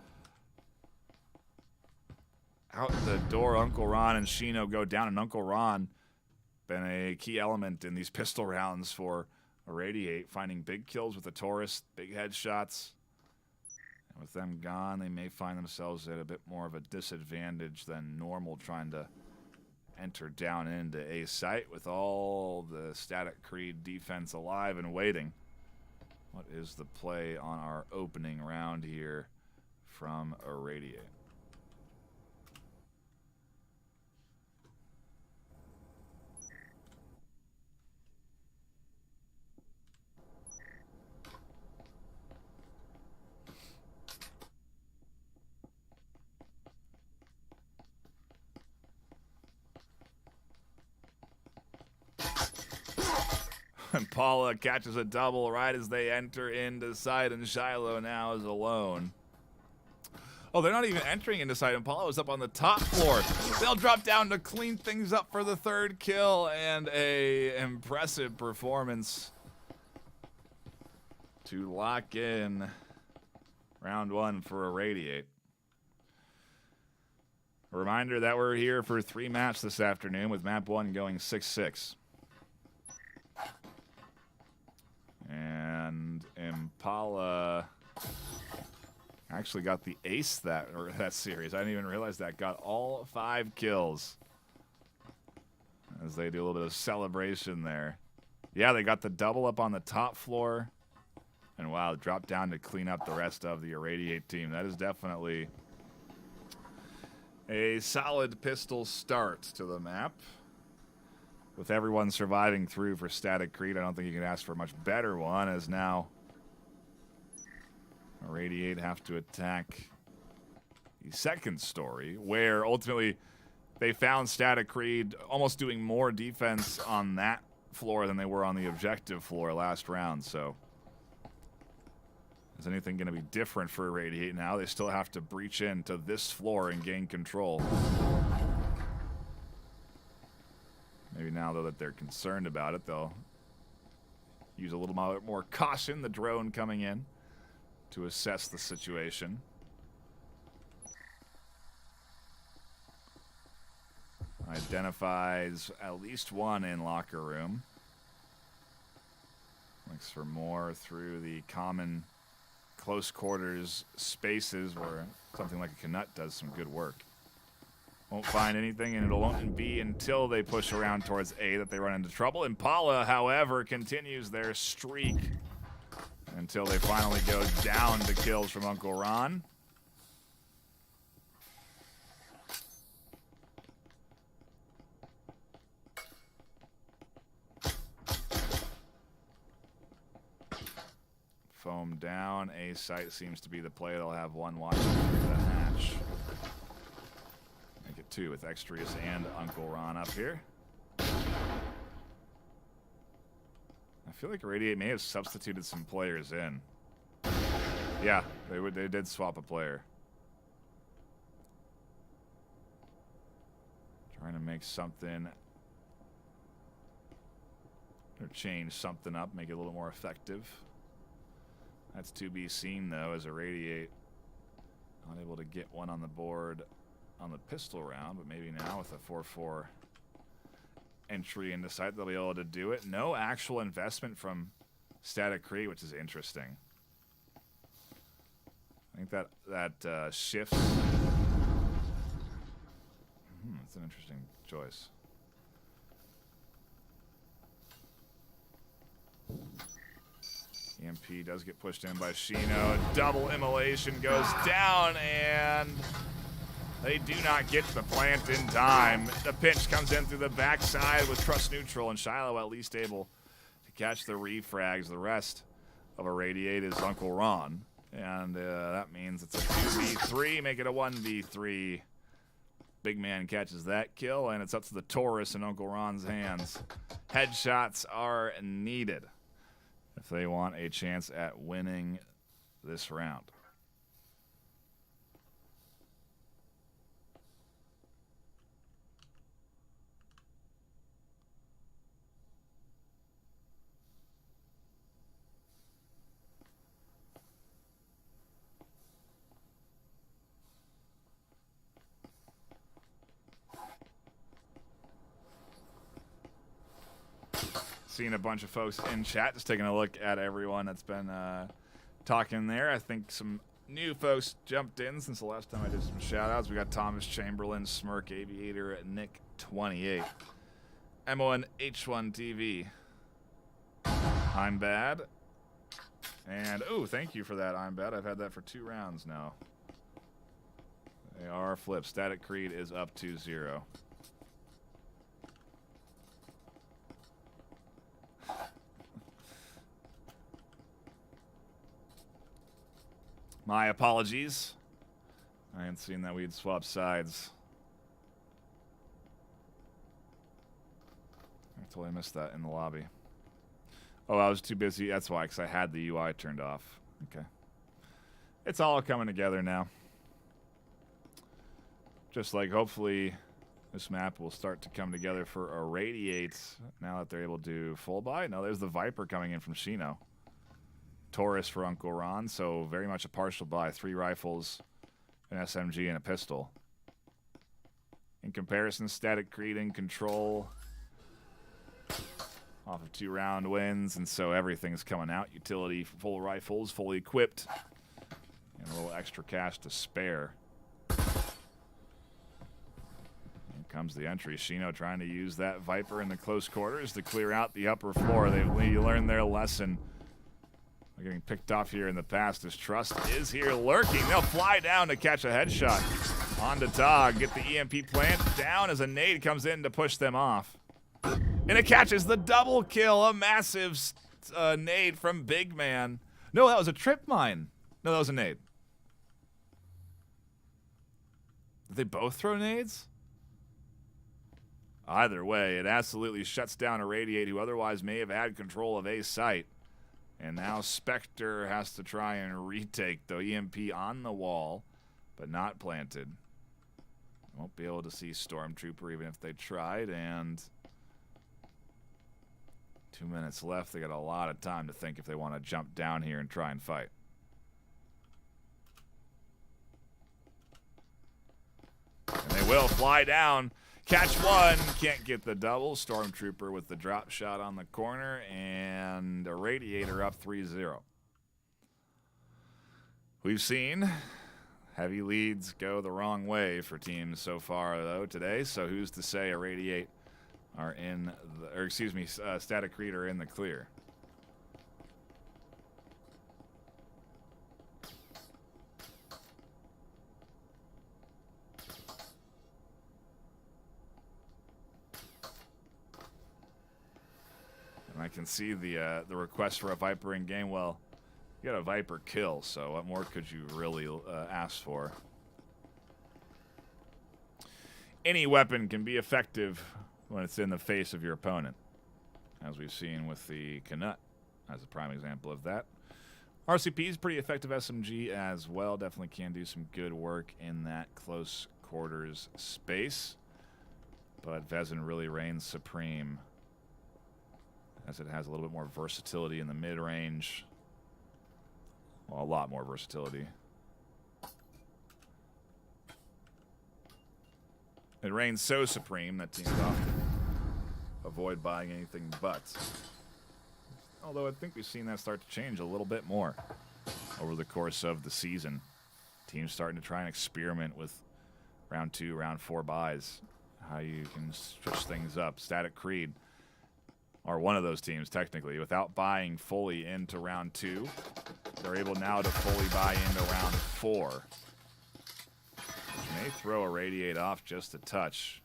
Speaker 1: Out the door, Uncle Ron and Shino go down, and Uncle Ron been a key element in these pistol rounds for Eradiate, finding big kills with the Taurus, big headshots. And with them gone, they may find themselves at a bit more of a disadvantage than normal, trying to enter down into a site with all the Static Creed defense alive and waiting. What is the play on our opening round here from Eradiate? Paula catches a double right as they enter into site, and Shiloh now is alone. Oh, they're not even entering into site, and Paula is up on the top floor. They'll drop down to clean things up for the 3rd kill, and a impressive performance to lock in round 1 for Eradiate. A reminder that we're here for 3 maps this afternoon, with map 1 going 6-6. Impala actually got the ace that series. I didn't even realize that. Got all 5 kills. As they do a little bit of celebration there. Yeah, they got the double up on the top floor. And wow, dropped down to clean up the rest of the Irradiate team. That is definitely a solid pistol start to the map. With everyone surviving through for Static Creed, I don't think you can ask for a much better one, as now Irradiate have to attack the second story, where ultimately they found Static Creed almost doing more defense on that floor than they were on the objective floor last round, so is anything going to be different for Irradiate now? They still have to breach into this floor and gain control. Maybe now, though, that they're concerned about it, they'll use a little more caution, the drone coming in to assess the situation. Identifies at least one in locker room. Looks for more through the common close quarters spaces where something like a Canut does some good work. Won't find anything, and it won't be until they push around towards A that they run into trouble. Impala, however, continues their streak until they finally go down to kills from Uncle Ron. Foam down. A site seems to be the play. They'll have one watching through the hatch. Make it 2 with Extrius and Uncle Ron up here. I feel like Irradiate may have substituted some players in. Yeah, they did swap a player. Trying to make something or change something up, make it a little more effective. That's to be seen, though, as Irradiate not able to get one on the board on the pistol round, but maybe now with a 4-4 entry into site, they'll be able to do it. No actual investment from Static Creed, which is interesting. I think that shifts. That's an interesting choice. EMP does get pushed in by Shino. Double immolation goes down, and they do not get the plant in time. The pinch comes in through the backside with Trust Neutral, and Shiloh at least able to catch the refrags. The rest of Irradiate is Uncle Ron, and that means it's a 2v3, make it a 1v3. Big man catches that kill, and it's up to the Taurus in Uncle Ron's hands. Headshots are needed if they want a chance at winning this round. Seeing a bunch of folks in chat, just taking a look at everyone that's been talking there. I think some new folks jumped in since the last time I did some shout-outs. We got Thomas Chamberlain, Smirk Aviator, Nick28, MON H1 TV. I'm bad. And, oh, thank you for that, I'm bad. I've had that for 2 rounds now. They are flipped. Static Creed is up 2-0. My apologies. I hadn't seen that we'd swap sides. I totally missed that in the lobby. Oh, I was too busy. That's why, because I had the UI turned off. Okay. It's all coming together now. Just like hopefully this map will start to come together for Irradiate now that they're able to do full buy. No, there's the Viper coming in from Shino. Taurus for Uncle Ron, so very much a partial buy. 3 rifles, an SMG, and a pistol. In comparison, Static Creed in control off of 2-round wins, and so everything's coming out. Utility, full rifles, fully equipped, and a little extra cash to spare. Here comes the entry. Shino trying to use that Viper in the close quarters to clear out the upper floor. They learned their lesson. They're getting picked off here in the past. His trust is here lurking. They'll fly down to catch a headshot. On to Tog. Get the EMP plant down as a nade comes in to push them off. And it catches the double kill. A massive nade from Big Man. No, that was a trip mine. No, that was a nade. Did they both throw nades? Either way, it absolutely shuts down Eradiate, who otherwise may have had control of A site. And now Spectre has to try and retake the EMP on the wall, but not planted. Won't be able to see Stormtrooper even if they tried, and 2 minutes left. They got a lot of time to think if they want to jump down here and try and fight. And they will fly down. Catch one, can't get the double. Stormtrooper with the drop shot on the corner, and Irradiator up 3-0. We've seen heavy leads go the wrong way for teams so far, though, today. So who's to say Irradiate are in the, or excuse me, Static Creed are in the clear. And I can see the request for a Viper in game. Well, you got a Viper kill, so what more could you really ask for? Any weapon can be effective when it's in the face of your opponent, as we've seen with the Canut as a prime example of that. RCP is pretty effective SMG as well. Definitely can do some good work in that close quarters space. But Vezin really reigns supreme, as it has a little bit more versatility in the mid-range. Well, a lot more versatility. It reigns so supreme that teams often avoid buying anything but. Although I think we've seen that start to change a little bit more over the course of the season. Teams starting to try and experiment with round 2, round 4 buys. How you can switch things up. Static Creed are one of those teams, technically. Without buying fully into round 2, they're able now to fully buy into round 4. Which may throw Irradiate off just a touch.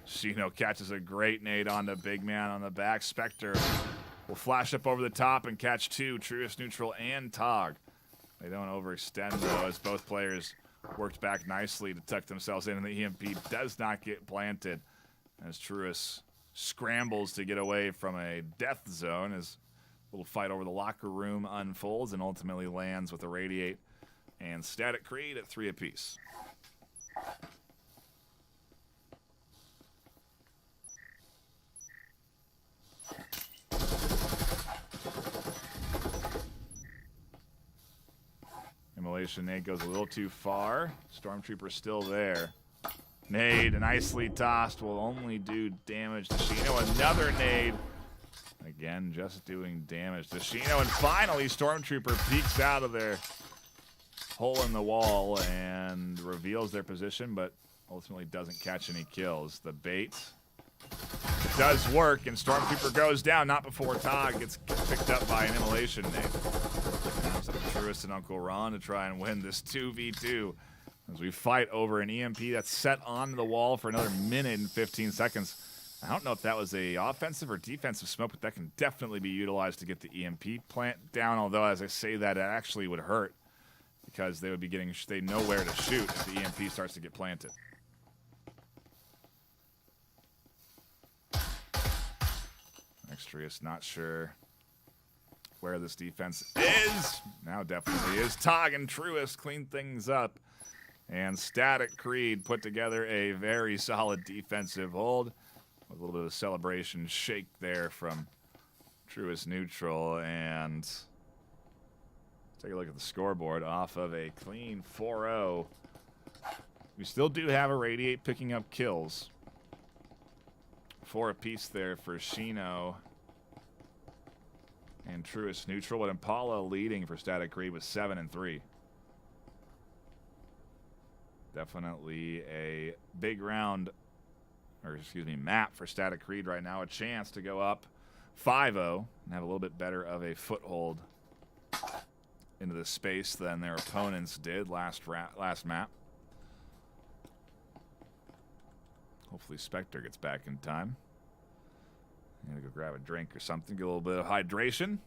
Speaker 1: Shino catches a great nade onto Big Man on the back. Spectre will flash up over the top and catch 2, Truist, Neutral, and Tog. They don't overextend, though, as both players worked back nicely to tuck themselves in, and the EMP does not get planted as Truist scrambles to get away from a death zone as a little fight over the locker room unfolds and ultimately lands with Irradiate and Static Creed at 3 apiece. Immolation nade goes a little too far. Stormtrooper still there. Nade, nicely tossed, will only do damage to Shino. Another nade. Again, just doing damage to Shino. And finally, Stormtrooper peeks out of their hole in the wall and reveals their position, but ultimately doesn't catch any kills. The bait does work, and Stormtrooper goes down, not before Tog gets picked up by an Immolation nade. Comes up Truist and Uncle Ron to try and win this 2v2 as we fight over an EMP that's set on the wall for another minute and 15 seconds. I don't know if that was a offensive or defensive smoke, but that can definitely be utilized to get the EMP plant down, although as I say that, it actually would hurt because they would be getting, they know where to shoot if the EMP starts to get planted. Extrius not sure where this defense is. Now definitely is. Tog and Truist clean things up. And Static Creed put together a very solid defensive hold. With a little bit of celebration shake there from Truist Neutral. And take a look at the scoreboard off of a clean 4-0. We still do have Irradiate picking up kills. 4 apiece there for Shino and Truist neutral, but Impala leading for Static Reed with 7 and 3. Definitely a big round, or excuse me, map for Static Reed right now. A chance to go up 5-0 and have a little bit better of a foothold into the space than their opponents did last map. Hopefully Spectre gets back in time. I'm gonna go grab a drink or something, get a little bit of hydration.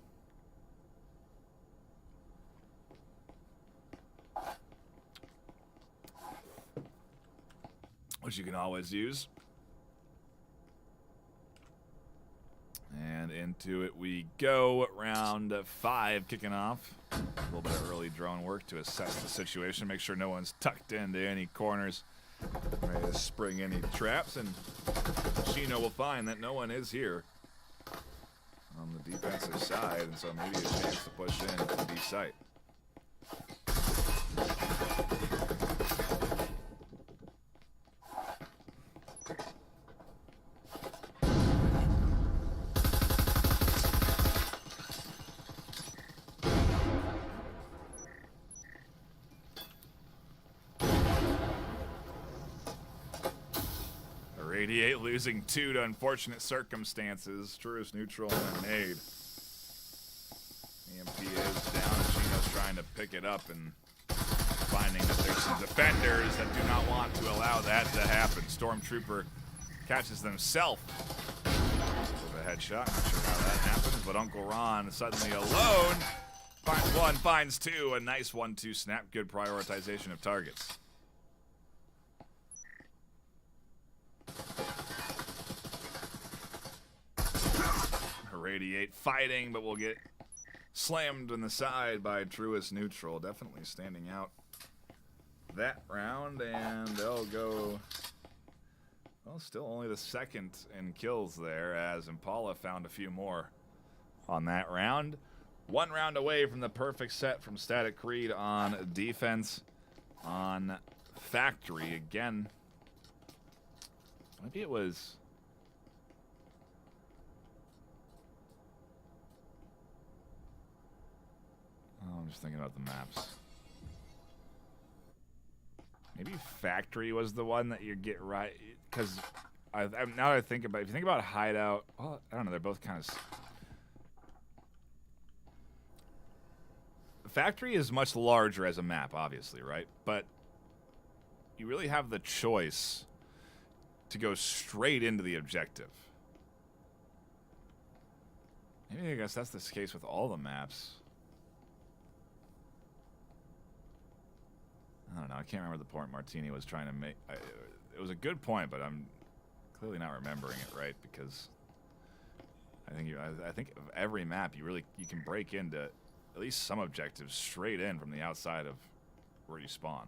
Speaker 1: Which you can always use. And into it we go. Round 5 kicking off. A little bit of early drone work to assess the situation, make sure no one's tucked into any corners, ready to spring any traps, and Shino will find that no one is here on the defensive side, and so maybe a chance to push in to the site. Eradiate losing 2 to unfortunate circumstances. Truist neutral and made. EMP is down, and Shino's trying to pick it up and finding that there's some defenders that do not want to allow that to happen. Stormtrooper catches themselves with a headshot. Not sure how that happens, but Uncle Ron suddenly alone finds 1, finds 2. A nice 1-2 snap. Good prioritization of targets. Eradiate fighting, but will get slammed in the side by Truist neutral. Definitely standing out that round, and they'll go, well, still only the second in kills there, as Impala found a few more on that round. 1 round away from the perfect set from Static Creed on defense. On Factory again, maybe it was, oh, I'm just thinking about the maps. Maybe Factory was the one that you get right, because now that I think about it, if you think about Hideout, well, I don't know, they're both kind of... Factory is much larger as a map, obviously, right? But you really have the choice to go straight into the objective. Maybe I guess that's the case with all the maps. I don't know. I can't remember the point Martini was trying to make. It was a good point, but I'm clearly not remembering it right, because I think of every map you can break into at least some objectives straight in from the outside of where you spawn.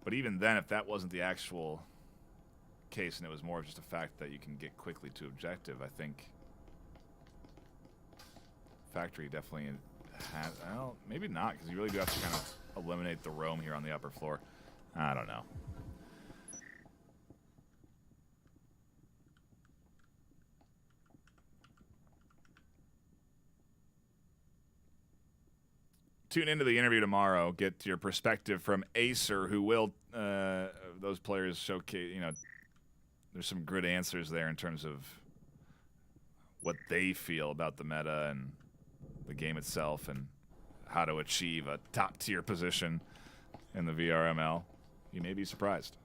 Speaker 1: But even then, if that wasn't the actual case and it was more of just a fact that you can get quickly to objective, I think Factory definitely has, well, maybe not, because you really do have to kind of eliminate the roam here on the upper floor. I don't know. Tune into the interview tomorrow. Get your perspective from Acer, who will, those players showcase, you know, there's some good answers there in terms of what they feel about the meta and the game itself and how to achieve a top-tier position in the VRML. You may be surprised.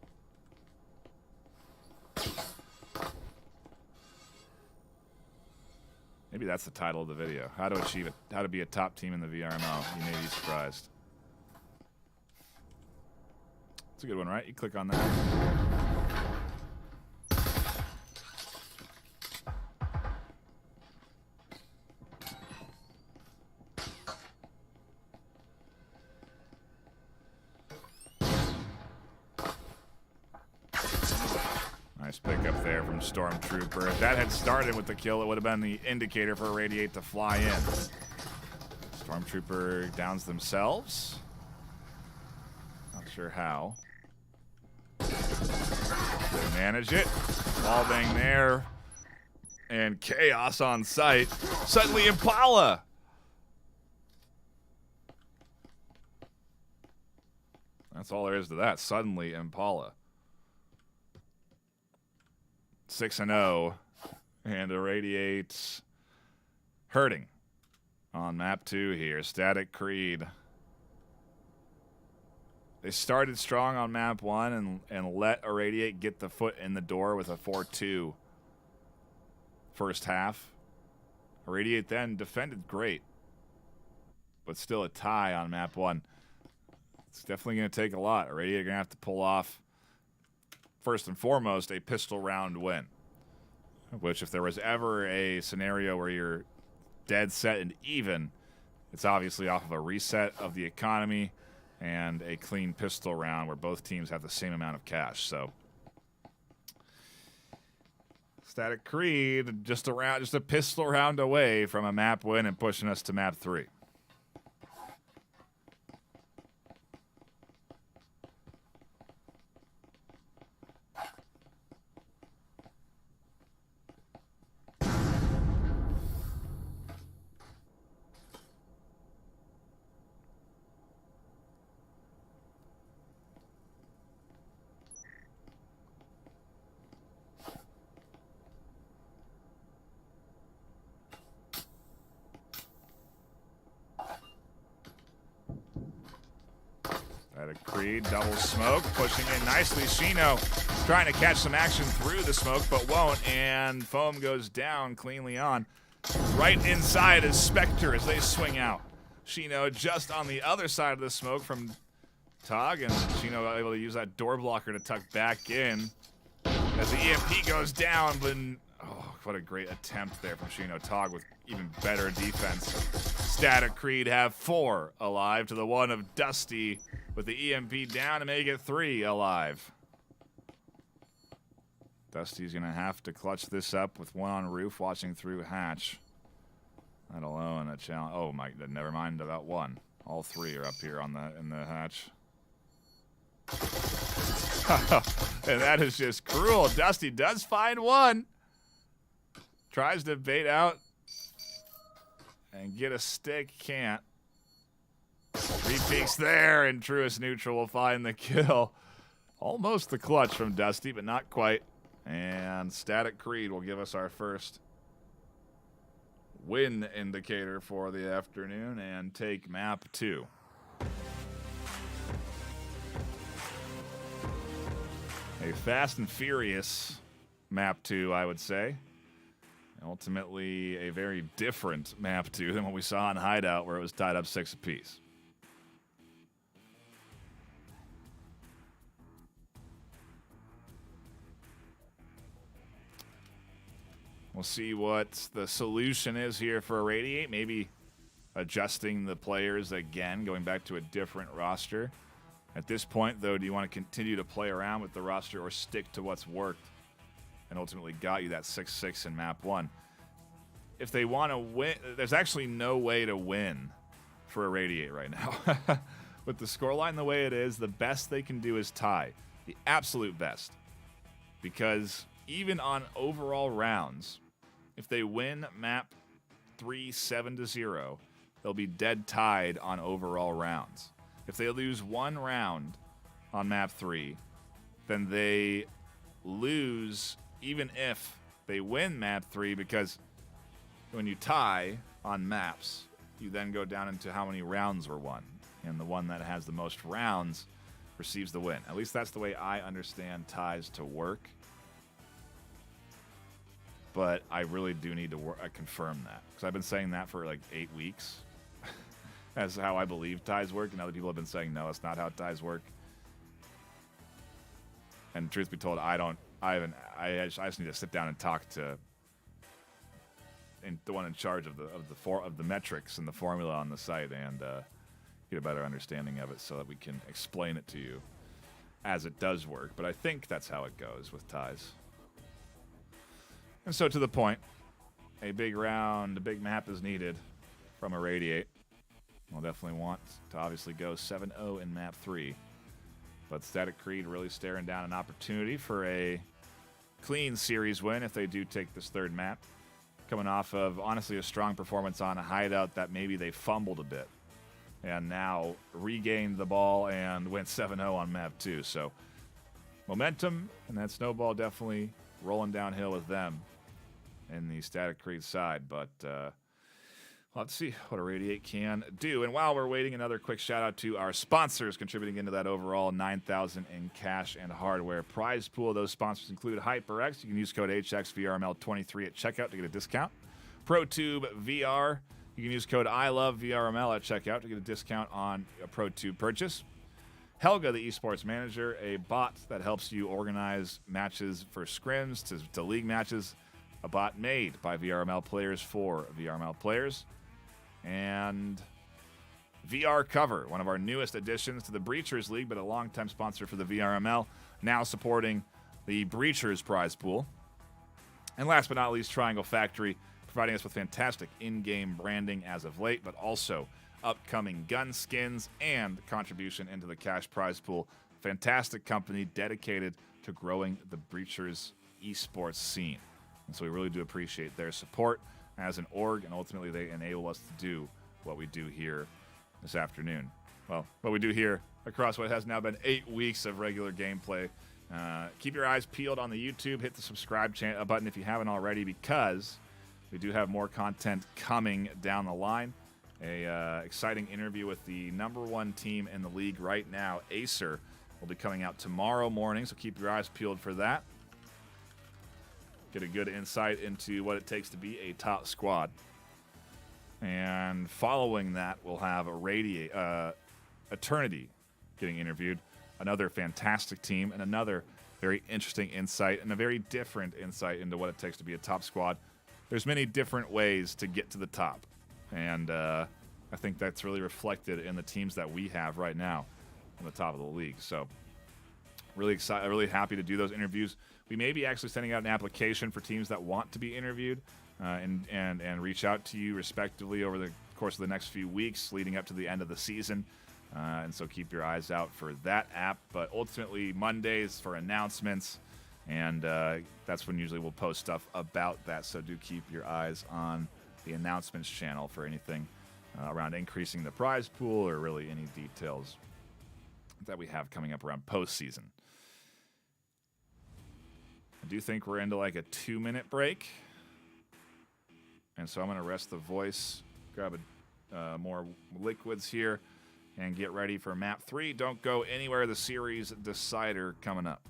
Speaker 1: Maybe that's the title of the video. How to achieve it. How to be a top team in the VRML. You may be surprised. It's a good one, right? You click on that. Nice pickup there from Stormtrooper. If that had started with the kill, it would have been the indicator for Eradiate to fly in. Stormtrooper downs themselves. Not sure how. They manage it. Wall bang there. And chaos on site. Suddenly Impala. That's all there is to that. Suddenly Impala. 6-0. And Eradiate hurting on map 2 here. Static Creed. They started strong on map 1 and let Eradiate get the foot in the door with a 4-2 first half. Eradiate then defended great, but still a tie on map 1. It's definitely going to take a lot. Eradiate going to have to pull off, first and foremost, a pistol round win. Which, if there was ever a scenario where you're dead set and even, it's obviously off of a reset of the economy and a clean pistol round where both teams have the same amount of cash. So, Static Creed just a pistol round away from a map win and pushing us to map 3. Creed, double smoke, pushing in nicely. Shino trying to catch some action through the smoke, but won't, and Foam goes down cleanly on. Right inside is Spectre as they swing out. Shino just on the other side of the smoke from Tog, and Shino able to use that door blocker to tuck back in. As the EMP goes down, but oh, what a great attempt there from Shino. Tog with even better defense. Static Creed have 4 alive to the 1 of Dusty with the EMP down to make it 3 alive. Dusty's going to have to clutch this up with 1 on roof watching through hatch. That alone, a challenge. Oh, my, never mind about 1. All 3 are up here on in the hatch. And that is just cruel. Dusty does find 1. Tries to bait out and get a stick. Can't. 3 peeks there, and Truest Neutral will find the kill. Almost the clutch from Dusty, but not quite. And Static Creed will give us our first win indicator for the afternoon and take map 2. A fast and furious map 2, I would say. Ultimately, a very different map 2 than what we saw in Hideout, where it was tied up 6 apiece. We'll see what the solution is here for Eradiate. Maybe adjusting the players again, going back to a different roster. At this point, though, do you want to continue to play around with the roster or stick to what's worked and ultimately got you that 6-6 in map 1? If they want to win, there's actually no way to win for Eradiate right now. With the scoreline the way it is, the best they can do is tie. The absolute best. Because even on overall rounds, if they win map 3 7-0, they'll be dead tied on overall rounds. If they lose 1 round on map 3, then they lose even if they win map 3, because when you tie on maps, you then go down into how many rounds were won. And the one that has the most rounds receives the win. At least that's the way I understand ties to work. But I really do need to confirm that, because I've been saying that for like 8 weeks. That's how I believe ties work, and other people have been saying, no, it's not how ties work. And truth be told, I just need to sit down and talk to the one in charge of the metrics and the formula on the site, and get a better understanding of it so that we can explain it to you as it does work. But I think that's how it goes with ties. And so to the point, a big round, a big map is needed from Eradiate. We'll definitely want to obviously go 7-0 in map 3. But Static Creed really staring down an opportunity for a clean series win if they do take this third map. Coming off of, honestly, a strong performance on a Hideout that maybe they fumbled a bit. And now regained the ball and went 7-0 on map 2. So momentum and that snowball definitely rolling downhill with them in the Static Creed side. But let's see what Eradiate can do. And while we're waiting, another quick shout out to our sponsors contributing into that overall $9,000 in cash and hardware prize pool. Those sponsors include HyperX. You can use code HXVRML23 at checkout to get a discount. ProTube VR. You can use code ILOVEVRML at checkout to get a discount on a ProTube purchase. Helga, the esports manager, a bot that helps you organize matches for scrims to league matches. A bot made by VRML players for VRML players. And VR Cover, one of our newest additions to the Breachers League, but a longtime sponsor for the VRML, now supporting the Breachers prize pool. And last but not least, Triangle Factory, providing us with fantastic in-game branding as of late, but also upcoming gun skins and contribution into the cash prize pool. Fantastic company dedicated to growing the Breachers esports scene. And so we really do appreciate their support as an org, and ultimately they enable us to do what we do here this afternoon. Well, what we do here across what has now been 8 weeks of regular gameplay. Keep your eyes peeled on the YouTube. Hit the subscribe button if you haven't already, because we do have more content coming down the line. A exciting interview with the #1 team in the league right now, Acer, will be coming out tomorrow morning, so keep your eyes peeled for that. Get a good insight into what it takes to be a top squad. And following that, we'll have Eradiate, Eternity getting interviewed. Another fantastic team and another very interesting insight and a very different insight into what it takes to be a top squad. There's many different ways to get to the top. And I think that's really reflected in the teams that we have right now on the top of the league. So really excited, really happy to do those interviews. We may be actually sending out an application for teams that want to be interviewed and reach out to you respectively over the course of the next few weeks leading up to the end of the season. And so keep your eyes out for that app. But ultimately, Mondays for announcements, and that's when usually we'll post stuff about that. So do keep your eyes on the announcements channel for anything around increasing the prize pool or really any details that we have coming up around postseason. I do think we're into like a 2-minute break. And so I'm going to rest the voice, grab more liquids here, and get ready for map 3. Don't go anywhere. The series decider coming up.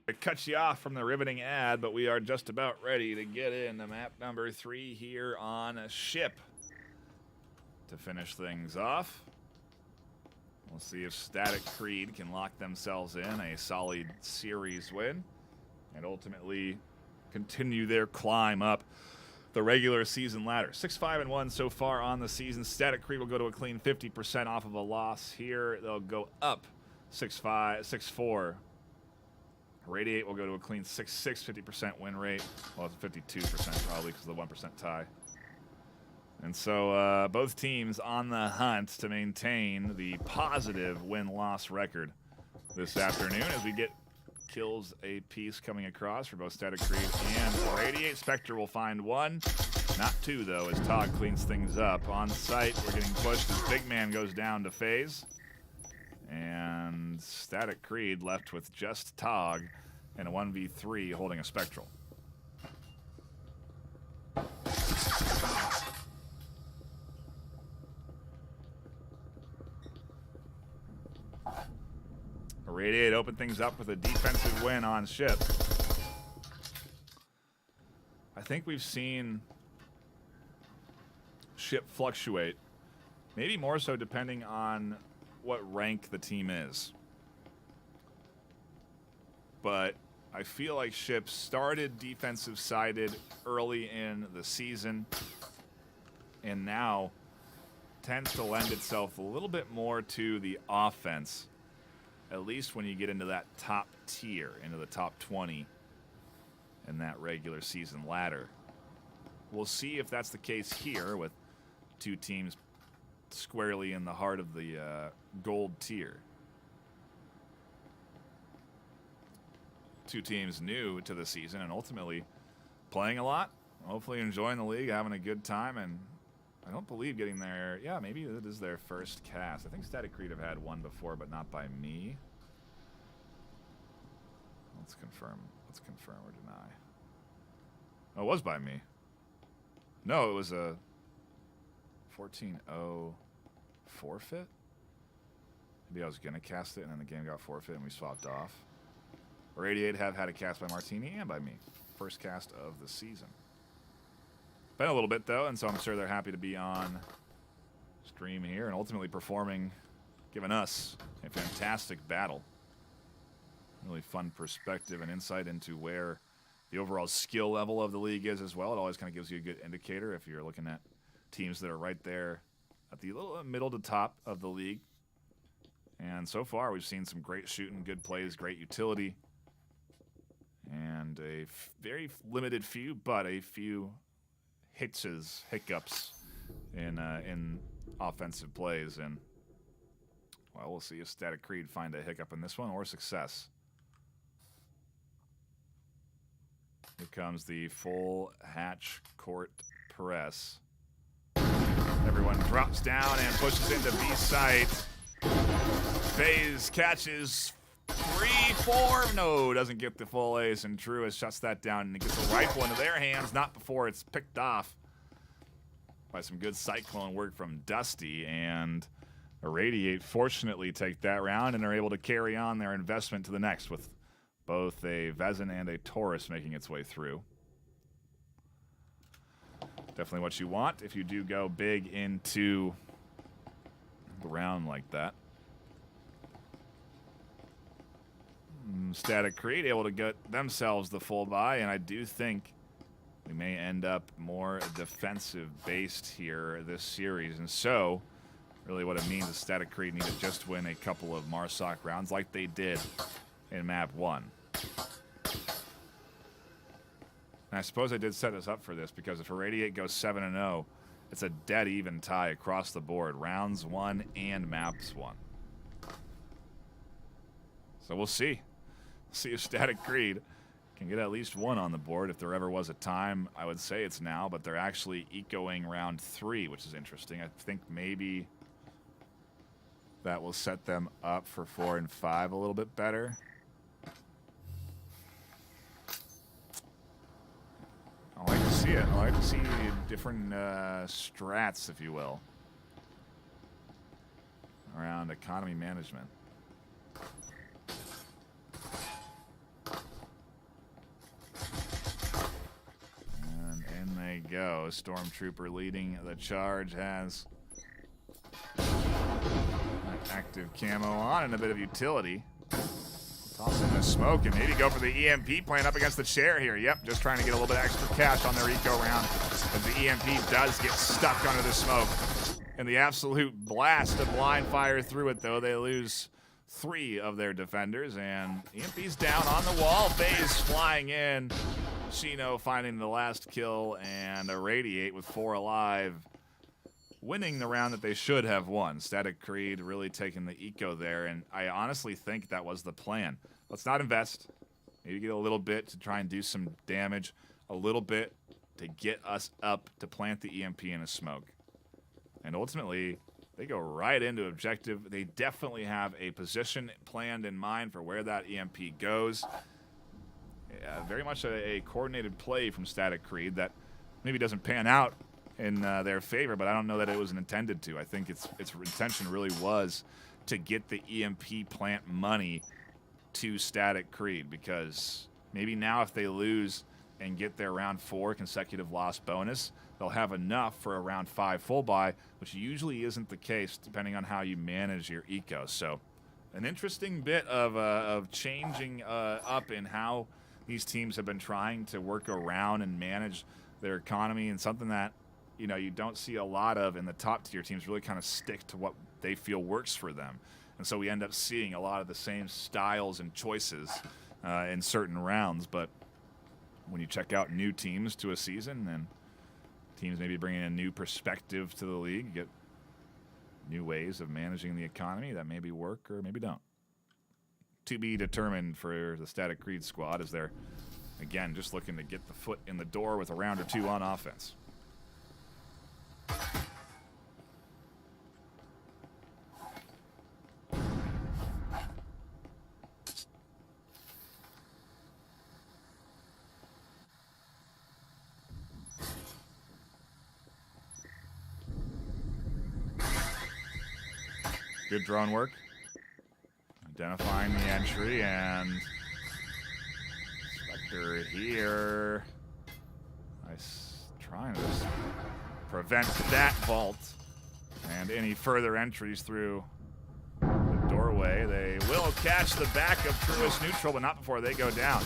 Speaker 1: It cuts you off from the riveting ad, but we are just about ready to get into map number 3 here on a ship to finish things off. We'll see if Static Creed can lock themselves in a solid series win and ultimately continue their climb up the regular season ladder. 6-5-1 so far on the season. Static Creed will go to a clean 50% off of a loss here. They'll go up 6-5, 6-4. Radiate will go to a clean 6-6, 50% win rate. Well, it's 52% probably because of the 1% tie. And so both teams on the hunt to maintain the positive win-loss record this afternoon as we get kills a piece coming across for both Static Creed and Eradiate. Spectre will find one, not two though, as Tog cleans things up. On site, we're getting pushed as Big Man goes down to FaZe. And Static Creed left with just Tog and a 1v3 holding a Spectral. Eradiate opened things up with a defensive win on ship. I think we've seen ship fluctuate, maybe more so depending on what rank the team is. But I feel like ship started defensive sided early in the season and now tends to lend itself a little bit more to the offense, at least when you get into that top tier, into the top 20 in that regular season ladder. We'll see if that's the case here with two teams squarely in the heart of the gold tier. Two teams new to the season and ultimately playing a lot, hopefully enjoying the league, having a good time, and I don't believe getting there. Yeah, maybe it is their first cast. I think Static Creed have had one before, but not by me. Let's confirm or deny. Oh, it was by me. No, it was a 14-0 forfeit. Maybe I was going to cast it, and then the game got forfeit, and we swapped off. Eradiate have had a cast by Martini and by me. First cast of the season. Been a little bit, though, and so I'm sure they're happy to be on stream here and ultimately performing, giving us a fantastic battle. Really fun perspective and insight into where the overall skill level of the league is as well. It always kind of gives you a good indicator if you're looking at teams that are right there at the little middle to top of the league. And so far, we've seen some great shooting, good plays, great utility, and a very limited few, but a few hiccups in offensive plays. And, well, we'll see if Static Creed find a hiccup in this one or success. Here comes the full hatch court press. Everyone drops down and pushes into B site. FaZe catches 3-4. No, doesn't get the full ace, and Truist shuts that down and gets a rifle into their hands, not before it's picked off by some good Cyclone work from Dusty. And Eradiate fortunately take that round and are able to carry on their investment to the next with both a Vezin and a Taurus making its way through. Definitely what you want if you do go big into the round like that. Static Creed able to get themselves the full buy, and I do think we may end up more defensive based here this series. And so really what it means is Static Creed need to just win a couple of Marsoc rounds like they did in map 1. And I suppose I did set us up for this because if Eradiate goes 7-0, it's a dead even tie across the board, rounds 1 and maps 1. So we'll see. See if Static Creed can get at least one on the board. If there ever was a time, I would say it's now, but they're actually ecoing round 3, which is interesting. I think maybe that will set them up for 4 and 5 a little bit better. I like to see it. I like to see different strats, if you will, around economy management. And in they go. Stormtrooper leading the charge has active camo on and a bit of utility. Toss in the smoke and maybe go for the EMP playing up against the chair here. Yep, just trying to get a little bit extra cash on their eco round. As the EMP does get stuck under the smoke. And the absolute blast of blind fire through it, though. They lose 3 of their defenders. And EMP's down on the wall. FaZe flying in. Shino finding the last kill. And Eradiate with 4 alive winning the round that they should have won. Static Creed really taking the eco there, and I honestly think that was the plan. Let's not invest. Maybe get a little bit to try and do some damage, a little bit to get us up to plant the EMP in a smoke. And ultimately, they go right into objective. They definitely have a position planned in mind for where that EMP goes. Very much a coordinated play from Static Creed that maybe doesn't pan out in their favor, but I don't know that it was intended to. I think its intention really was to get the EMP plant money to Static Creed, because maybe now if they lose and get their round 4 consecutive loss bonus, they'll have enough for a round 5 full buy, which usually isn't the case depending on how you manage your eco. So an interesting bit of changing up in how these teams have been trying to work around and manage their economy, and something that, you know, you don't see a lot of in the top tier teams really kind of stick to what they feel works for them. And so we end up seeing a lot of the same styles and choices in certain rounds. But when you check out new teams to a season, and teams maybe bringing a new perspective to the league, get new ways of managing the economy that maybe work or maybe don't. To be determined for the Static Creed squad, as they're, again, just looking to get the foot in the door with a round or 2 on offense. Good drone work. Identifying the entry, and Spectre here. Trying to just prevent that vault and any further entries through the doorway. They will catch the back of Truist Neutral, but not before they go down.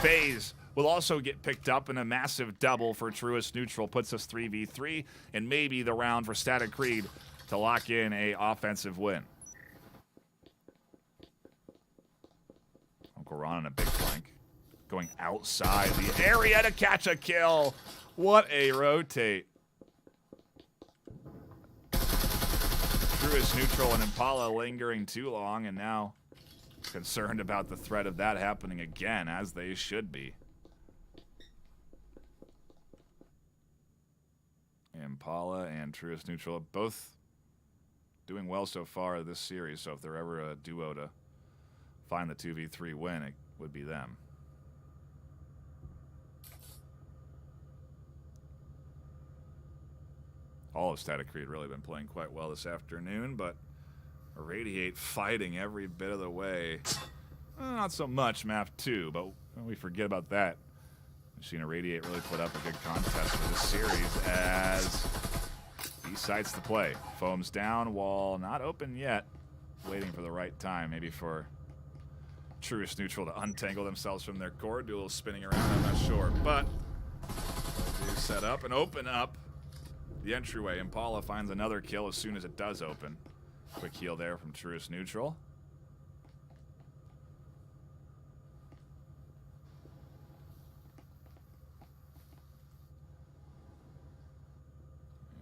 Speaker 1: FaZe will also get picked up, and a massive double for Truist Neutral puts us 3v3, and maybe the round for Static Creed to lock in a offensive win. Uncle Ron on a big flank, going outside the area to catch a kill. What a rotate. Truist Neutral and Impala lingering too long, and now concerned about the threat of that happening again, as they should be. Impala and Truist Neutral both doing well so far this series, so if they're ever a duo to find the 2v3 win, it would be them. All of Static Creed really been playing quite well this afternoon, but Eradiate fighting every bit of the way. Not so much map 2, but we forget about that. We've seen Eradiate really put up a good contest for this series as he sights the play. Foam's down, wall not open yet. Waiting for the right time, maybe for Truist Neutral to untangle themselves from their core, do a little spinning around, I'm not sure. But they do set up and open up the entryway. Impala finds another kill as soon as it does open. Quick heal there from Truist Neutral.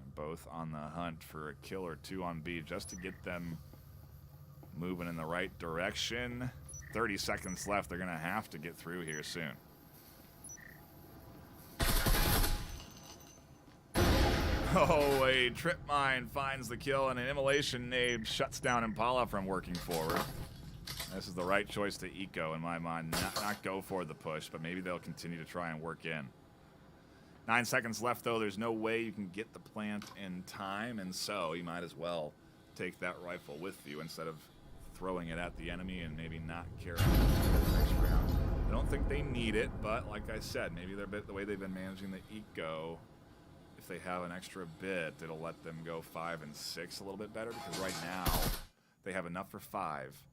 Speaker 1: And both on the hunt for a kill or 2 on B just to get them moving in the right direction. 30 seconds left. They're going to have to get through here soon. Oh, a trip mine finds the kill, and an immolation nade shuts down Impala from working forward. This is the right choice to eco in my mind. Not go for the push, but maybe they'll continue to try and work in. 9 seconds left, though. There's no way you can get the plant in time, and so you might as well take that rifle with you instead of throwing it at the enemy and maybe not carrying it to the next round. I don't think they need it, but like I said, maybe the way they've been managing the eco, if they have an extra bit, it'll let them go 5 and 6 a little bit better, because right now they have enough for 5.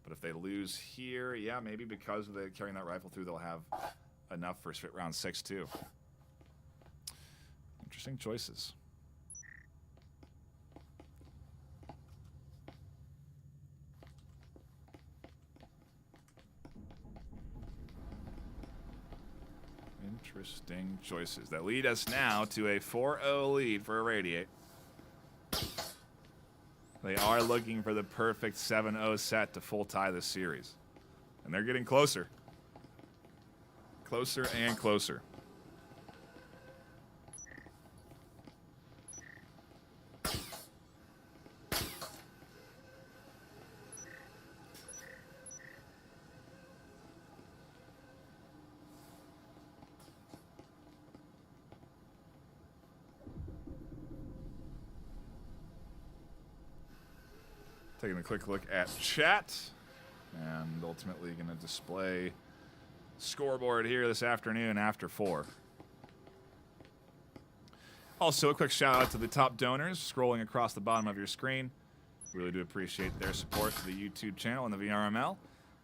Speaker 1: But if they lose here, yeah, maybe because of the carrying that rifle through, they'll have enough for round 6 too. Interesting choices. Interesting choices that lead us now to a 4-0 lead for Eradiate. They are looking for the perfect 7-0 set to full tie this series. And they're getting closer. Closer and closer. Taking a quick look at chat, and ultimately going to display scoreboard here this afternoon after 4. Also, a quick shout out to the top donors scrolling across the bottom of your screen. Really do appreciate their support to the YouTube channel and the VRML.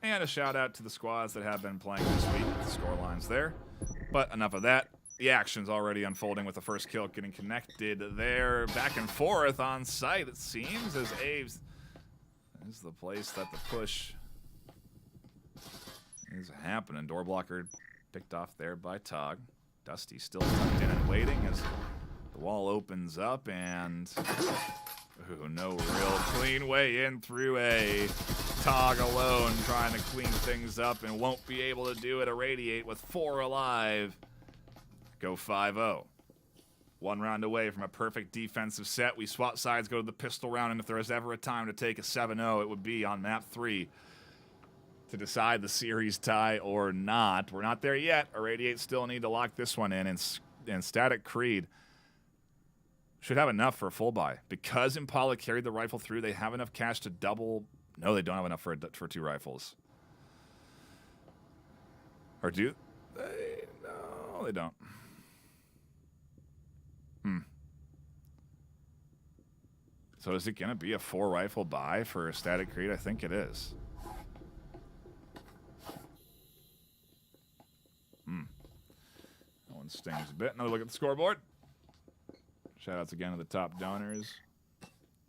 Speaker 1: And a shout out to the squads that have been playing this week with the score lines there. But enough of that. The action's already unfolding with the first kill getting connected there. Back and forth on site, it seems, as Aves is the place that the push is happening. Door blocker picked off there by Tog. Dusty still tucked in and waiting as the wall opens up, and no real clean way in through A. Tog alone trying to clean things up and won't be able to do it. Irradiate with 4 alive. Go 5-0. 1 round away from a perfect defensive set. We swap sides, go to the pistol round, and if there was ever a time to take a 7-0, it would be on map 3 to decide the series tie or not. We're not there yet. Irradiate still need to lock this one in, and Static Creed should have enough for a full buy. Because Impala carried the rifle through, they have enough cash to double. No, they don't have enough for 2 rifles. Or do they? No, they don't. So is it going to be a 4 rifle buy for Static Creed? I think it is. That one stings a bit. Another look at the scoreboard. Shout-outs again to the top donors.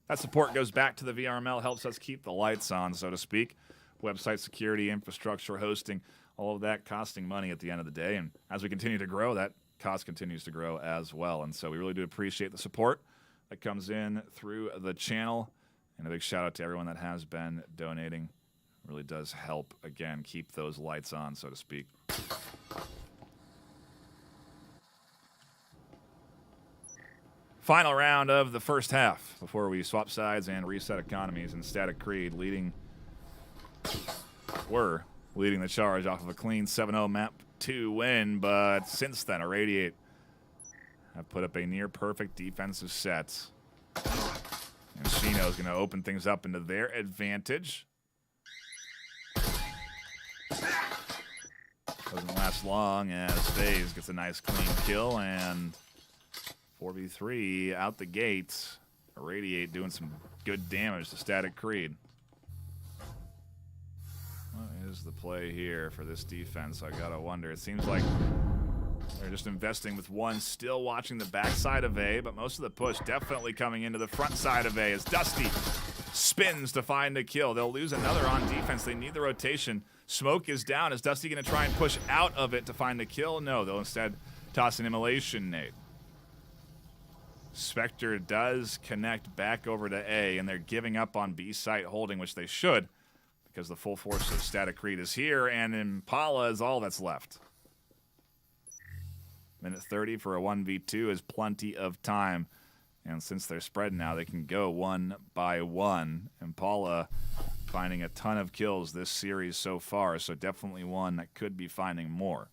Speaker 1: That support goes back to the VRML, helps us keep the lights on, so to speak. Website security, infrastructure, hosting, all of that costing money at the end of the day. And as we continue to grow, that cost continues to grow as well. And so we really do appreciate the support that comes in through the channel. And a big shout out to everyone that has been donating. It really does help, again, keep those lights on, so to speak. Final round of the first half before we swap sides and reset economies. And Static Creed leading the charge off of a clean 7-0 map 2 win. But since then, Irradiate have put up a near-perfect defensive set. And Shino is going to open things up into their advantage. Doesn't last long as FaZe gets a nice clean kill, and 4v3 out the gates. Irradiate doing some good damage to Static Creed. What is the play here for this defense? I gotta wonder. It seems like they're just investing with 1, still watching the backside of A, but most of the push definitely coming into the front side of A as Dusty spins to find a kill. They'll lose another on defense. They need the rotation. Smoke is down. Is Dusty going to try and push out of it to find a kill? No, they'll instead toss an immolation nade. Spectre does connect back over to A, and they're giving up on B site holding, which they should, because the full force of Static Creed is here, and Impala is all that's left. Minute 30 for a 1v2 is plenty of time. And since they're spread now, they can go 1 by 1. Impala finding a ton of kills this series so far, so definitely one that could be finding more.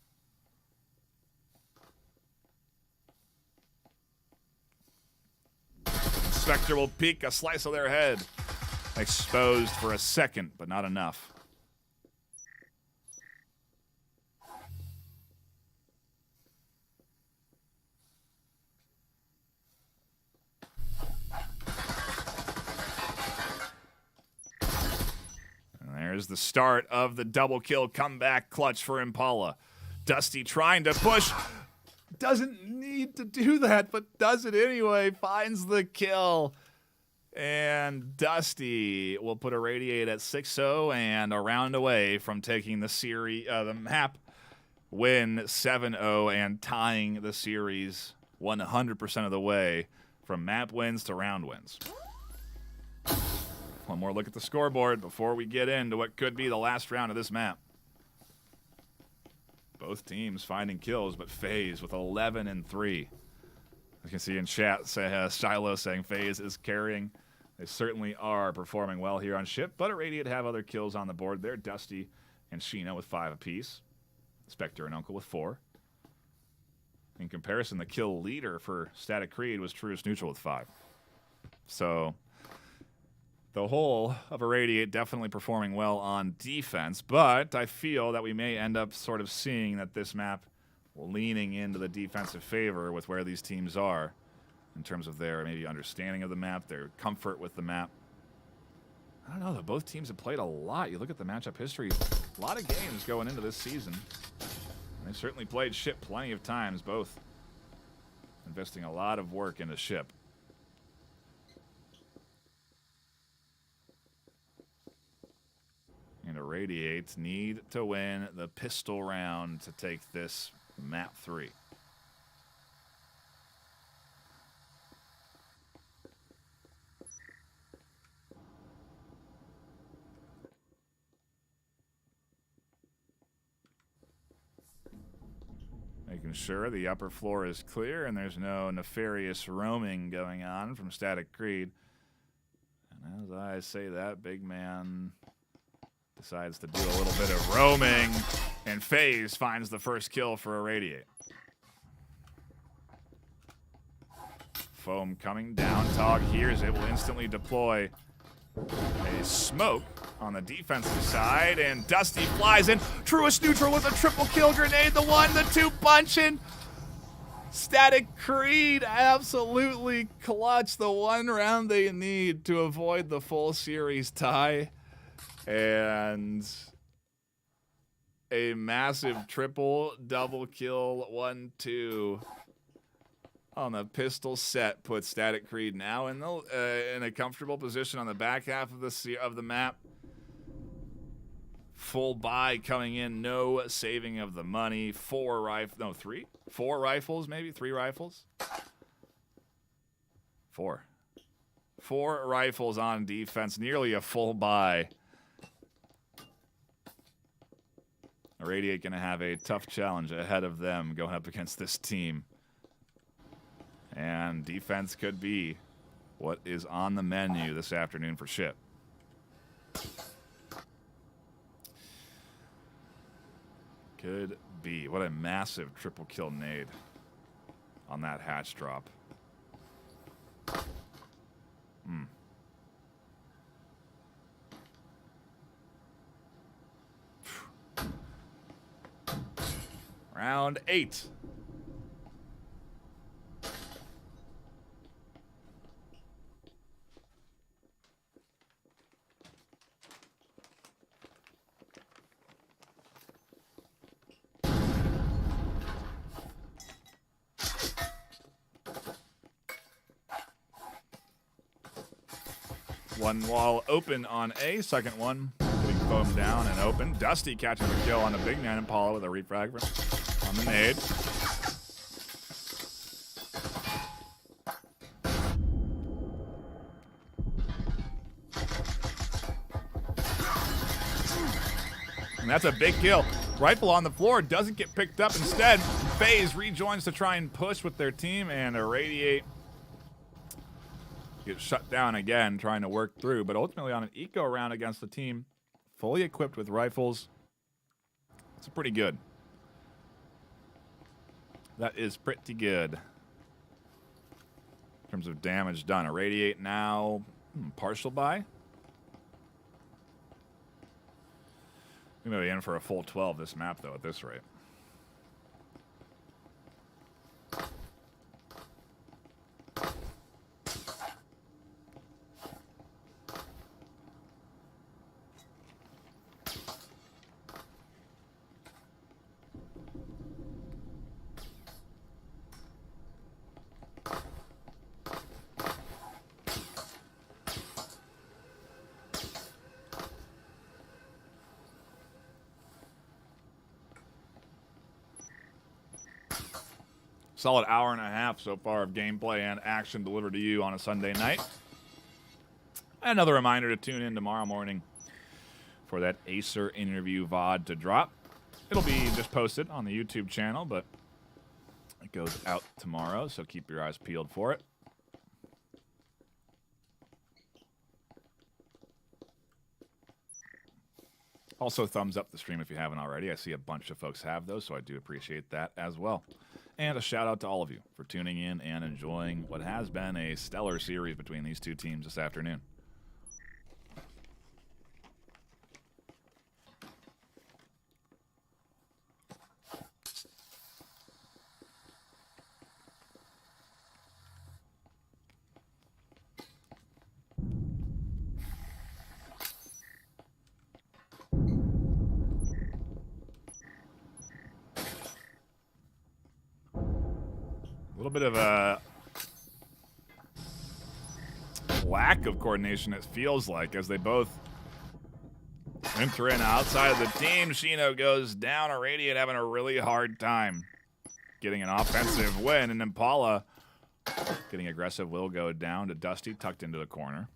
Speaker 1: Spectre will peek a slice of their head. Exposed for a second, but not enough. There's the start of the double kill comeback clutch for Impala. Dusty trying to push. Doesn't need to do that, but does it anyway. Finds the kill. And Dusty will put Iradiate at 6-0 and a round away from taking the map win 7-0 and tying the series 100% of the way from map wins to round wins. One more look at the scoreboard before we get into what could be the last round of this map. Both teams finding kills, but FaZe with 11 and 3. As you can see in chat, Shiloh saying FaZe is carrying. They certainly are performing well here on ship, but Eradiate have other kills on the board there. Dusty and Sheena with 5 apiece. Spectre and Uncle with 4. In comparison, the kill leader for Static Creed was Truest Neutral with 5. So the whole of Eradiate definitely performing well on defense, but I feel that we may end up sort of seeing that this map leaning into the defensive favor with where these teams are in terms of their maybe understanding of the map, their comfort with the map. I don't know, though. Both teams have played a lot. You look at the matchup history, a lot of games going into this season. They've certainly played ship plenty of times, both investing a lot of work into ship. And Eradiate need to win the pistol round to take this map 3. Making sure the upper floor is clear and there's no nefarious roaming going on from Static Creed. And as I say that, big man decides to do a little bit of roaming, and FaZe finds the first kill for Eradiate. Foam coming down. Tog hears it, will instantly deploy a smoke on the defensive side, and Dusty flies in. Truest Neutral with a triple kill grenade. The 1, the 2 punching. Static Creed absolutely clutch the 1 round they need to avoid the full series tie. And a massive triple double kill 1-2 on the pistol set puts Static Creed now in a comfortable position on the back half of the map. Full buy coming in, no saving of the money. 4 rifles, maybe 3 rifles. 4 rifles on defense, nearly a full buy. Eradiate going to have a tough challenge ahead of them going up against this team. And defense could be what is on the menu this afternoon for ship. Could be. What a massive triple kill nade on that hatch drop. Round 8. One wall open on A, second one putting foam down and open. Dusty catching the kill on the big man Impala with a refragment on the nade. And that's a big kill. Rifle on the floor doesn't get picked up. Instead, FaZe rejoins to try and push with their team, and Eradiate gets shut down again, trying to work through, but ultimately on an eco round against the team fully equipped with rifles. It's pretty good. That is pretty good. In terms of damage done, Eradiate now partial buy. We may be in for a full 12 this map, though, at this rate. Solid hour and a half so far of gameplay and action delivered to you on a Sunday night. Another reminder to tune in tomorrow morning for that Acer interview VOD to drop. It'll be just posted on the YouTube channel, but it goes out tomorrow, so keep your eyes peeled for it. Also, thumbs up the stream if you haven't already. I see a bunch of folks have those, so I do appreciate that as well. And a shout out to all of you for tuning in and enjoying what has been a stellar series between these two teams this afternoon. A little bit of a lack of coordination, it feels like, as they both enter in outside of the team. Shino goes down. Eradiate having a really hard time getting an offensive win, and Impala getting aggressive will go down to Dusty, tucked into the corner.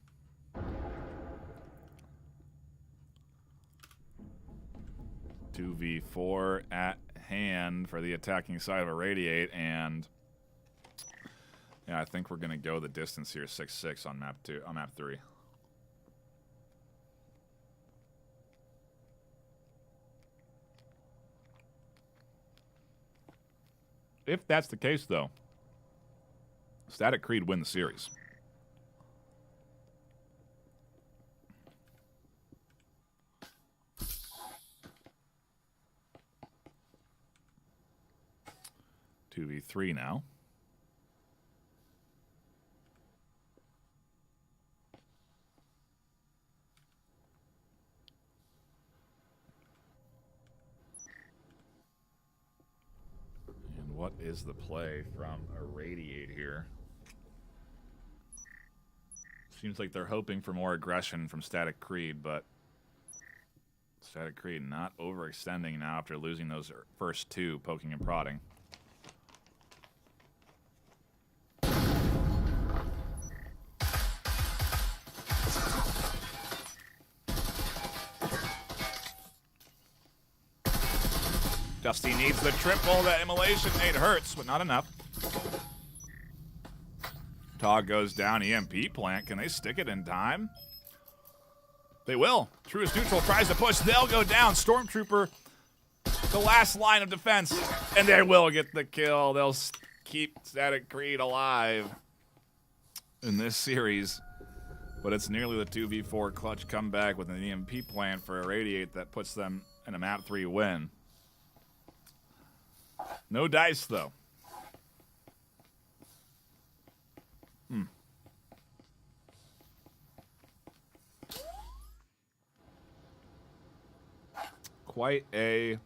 Speaker 1: Two v 4 at hand for the attacking side of Eradiate, and yeah, I think we're going to go the distance here, 6-6 on map 3. If that's the case, though, Static Creed win the series. Two v 3 now. What is the play from Eradiate here? Seems like they're hoping for more aggression from Static Creed, but Static Creed not overextending now after losing those first two, poking and prodding. Dusty needs the triple. That immolation, it hurts, but not enough. Tog goes down. EMP plant. Can they stick it in time? They will. Truest Neutral tries to push. They'll go down. Stormtrooper, the last line of defense. And they will get the kill. They'll keep Static Creed alive in this series. But it's nearly the 2v4 clutch comeback with an EMP plant for Eradiate that puts them in a map 3 win. No dice, though. Quite a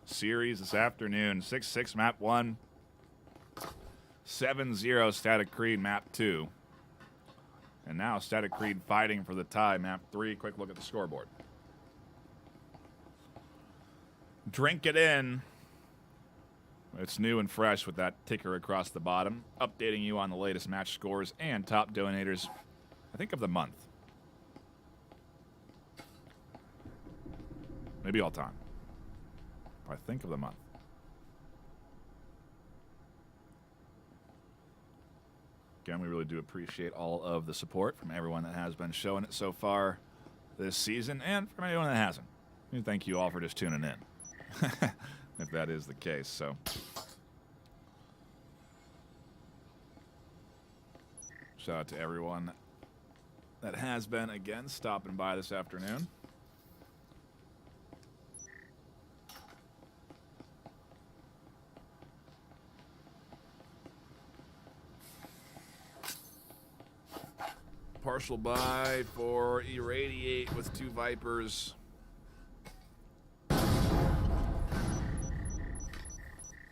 Speaker 1: series this afternoon. 6-6 map 1. 7-0 Static Creed map 2. And now Static Creed fighting for the tie map 3. Quick look at the scoreboard. Drink it in. It's new and fresh with that ticker across the bottom, updating you on the latest match scores and top donators, I think, of the month. Maybe all time. I think of the month. Again, we really do appreciate all of the support from everyone that has been showing it so far this season, and from anyone that hasn't. And thank you all for just tuning in. If that is the case, so. Shout out to everyone that has been, again, stopping by this afternoon. Partial buy for Eradiate with 2 Vipers.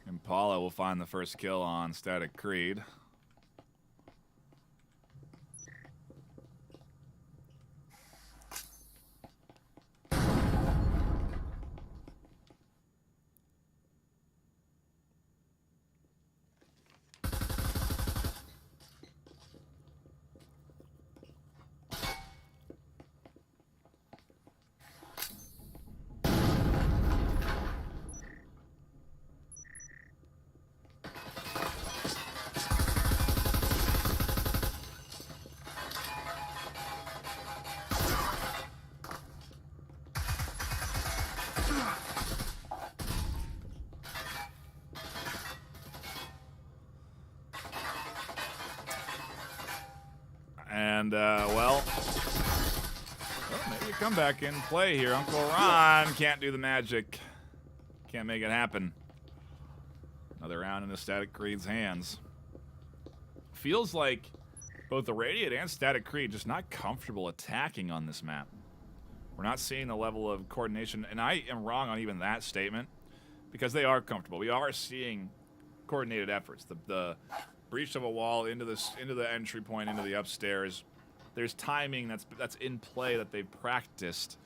Speaker 1: Impala will find the first kill on Static Creed. And, well, maybe a comeback in play here. Uncle Ron can't do the magic. Can't make it happen. Another round in the Static Creed's hands. Feels like both the Radiate and Static Creed just not comfortable attacking on this map. We're not seeing the level of coordination, and I am wrong on even that statement, because they are comfortable. We are seeing coordinated efforts. The breach of a wall into the entry point, into the upstairs. There's timing that's in play that they've practiced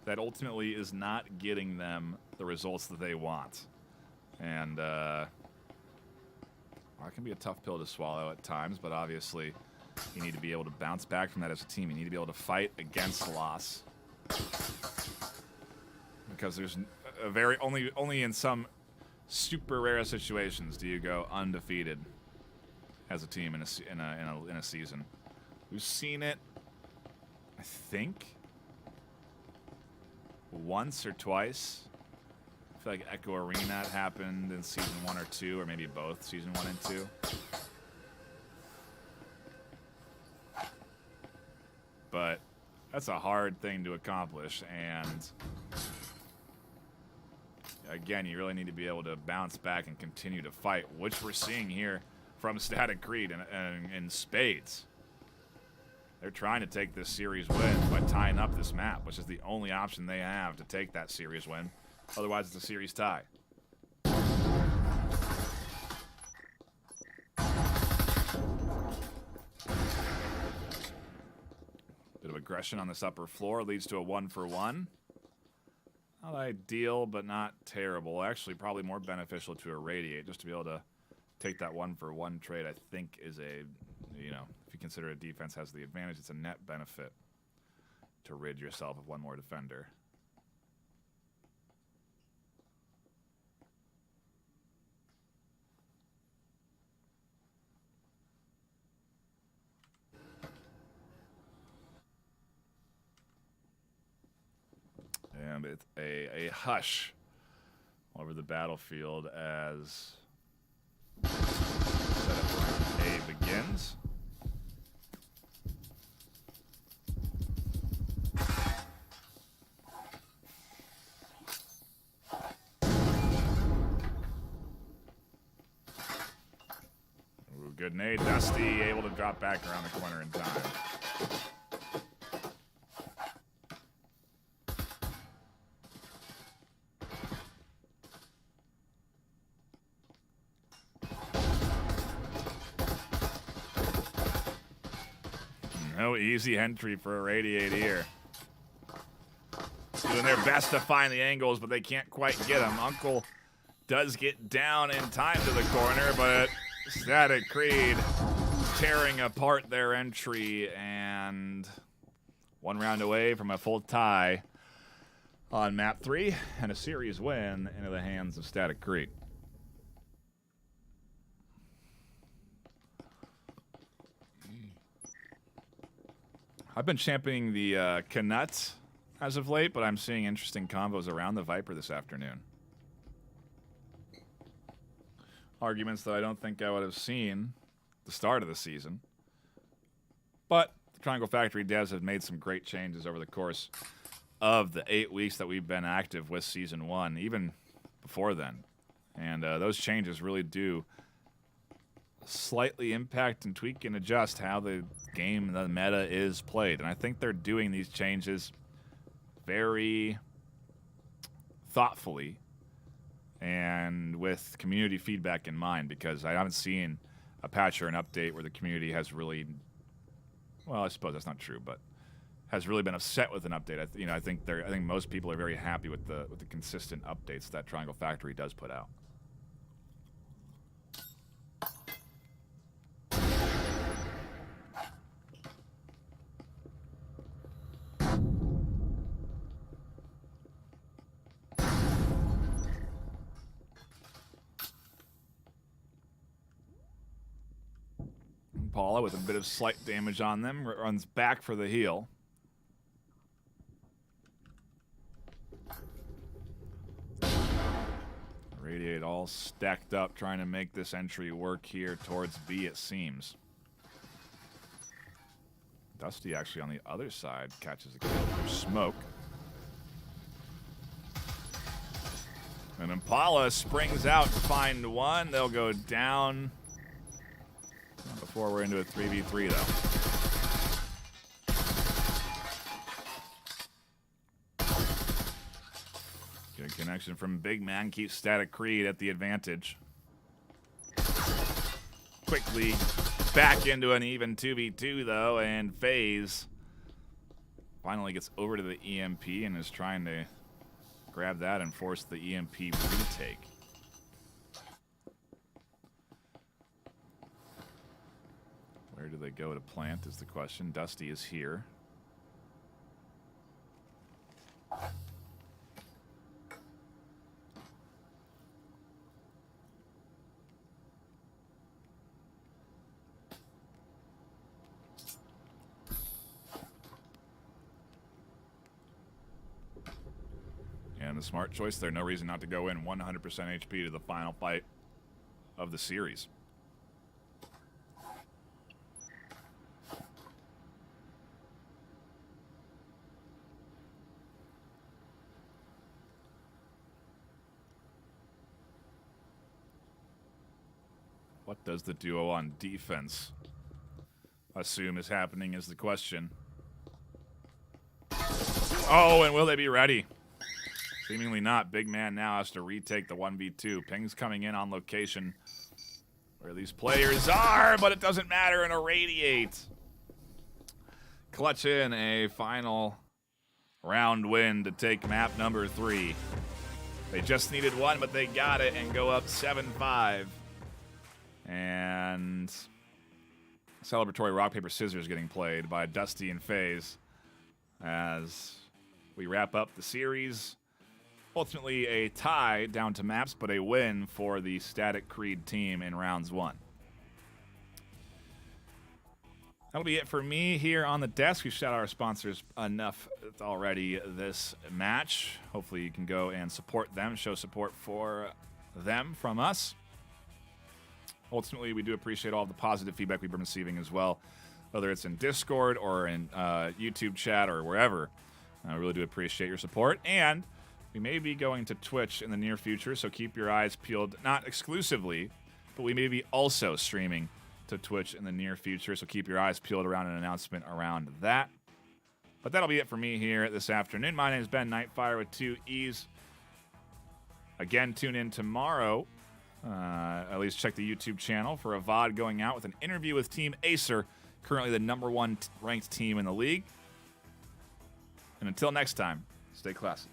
Speaker 1: that ultimately is not getting them the results that they want. And that can be a tough pill to swallow at times, but obviously you need to be able to bounce back from that as a team. You need to be able to fight against loss. Because there's a very only in some super rare situations do you go undefeated as a team in a season. We've seen it, I think, once or twice. I feel like Echo Arena happened in season 1 or 2, or maybe both, season 1 and 2. But that's a hard thing to accomplish, and again, you really need to be able to bounce back and continue to fight, which we're seeing here from Static Creed in spades. They're trying to take this series win by tying up this map, which is the only option they have to take that series win. Otherwise, it's a series tie. Bit of aggression on this upper floor leads to a 1-for-1. Not ideal, but not terrible. Actually, probably more beneficial to Eradiate, just to be able to take that 1-for-1 trade, I think is a, you know, if you consider a defense has the advantage, it's a net benefit to rid yourself of one more defender. And it's a hush over the battlefield as setup A begins. Ooh, good nade. Dusty able to drop back around the corner in time. No easy entry for Eradiate here. Doing their best to find the angles, but they can't quite get them. Uncle does get down in time to the corner, but Static Creed tearing apart their entry, and one round away from a full tie on map 3 and a series win into the hands of Static Creed. I've been championing the Knut as of late, but I'm seeing interesting combos around the Viper this afternoon. Arguments that I don't think I would have seen at the start of the season. But the Triangle Factory devs have made some great changes over the course of the 8 weeks that we've been active with Season 1, even before then. And those changes really do slightly impact and tweak and adjust how the game, the meta, is played. And I think they're doing these changes very thoughtfully and with community feedback in mind, because I haven't seen a patch or an update where the community has really, well, I suppose that's not true, but has really been upset with an update. I think most people are very happy with the consistent updates that Triangle Factory does put out. Paula with a bit of slight damage on them, runs back for the heal. Radiate all stacked up, trying to make this entry work here towards B, it seems. Dusty actually on the other side catches a kill through smoke. And Impala springs out to find one. They'll go down. Not before we're into a 3v3, though. Good connection from Big Man. Keeps Static Creed at the advantage. Quickly back into an even 2v2, though, and FaZe finally gets over to the EMP and is trying to grab that and force the EMP retake. Where do they go to plant is the question. Dusty is here. And the smart choice there. No reason not to go in 100% HP to the final fight of the series. What does the duo on defense assume is happening is the question. Oh, and will they be ready? Seemingly not. Big Man now has to retake the 1v2. Ping's coming in on location where these players are, but it doesn't matter. And Eradiate clutch in a final round win to take map number 3. They just needed one, but they got it and go up 7-5. And celebratory rock, paper, scissors getting played by Dusty and FaZe as we wrap up the series. Ultimately a tie down to maps, but a win for the Static Creed team in rounds 1. That'll be it for me here on the desk. We've shouted out our sponsors enough already this match. Hopefully you can go and support them, show support for them from us. Ultimately, we do appreciate all the positive feedback we've been receiving as well, whether it's in Discord or in YouTube chat or wherever. I really do appreciate your support. And we may be going to Twitch in the near future, so keep your eyes peeled. Not exclusively, but we may be also streaming to Twitch in the near future, so keep your eyes peeled around an announcement around that. But that'll be it for me here this afternoon. My name is Ben Nightfire with 2 E's. Again, tune in tomorrow. At least check the YouTube channel for a VOD going out with an interview with Team Acer, currently the #1 ranked team in the league. And until next time, stay classy.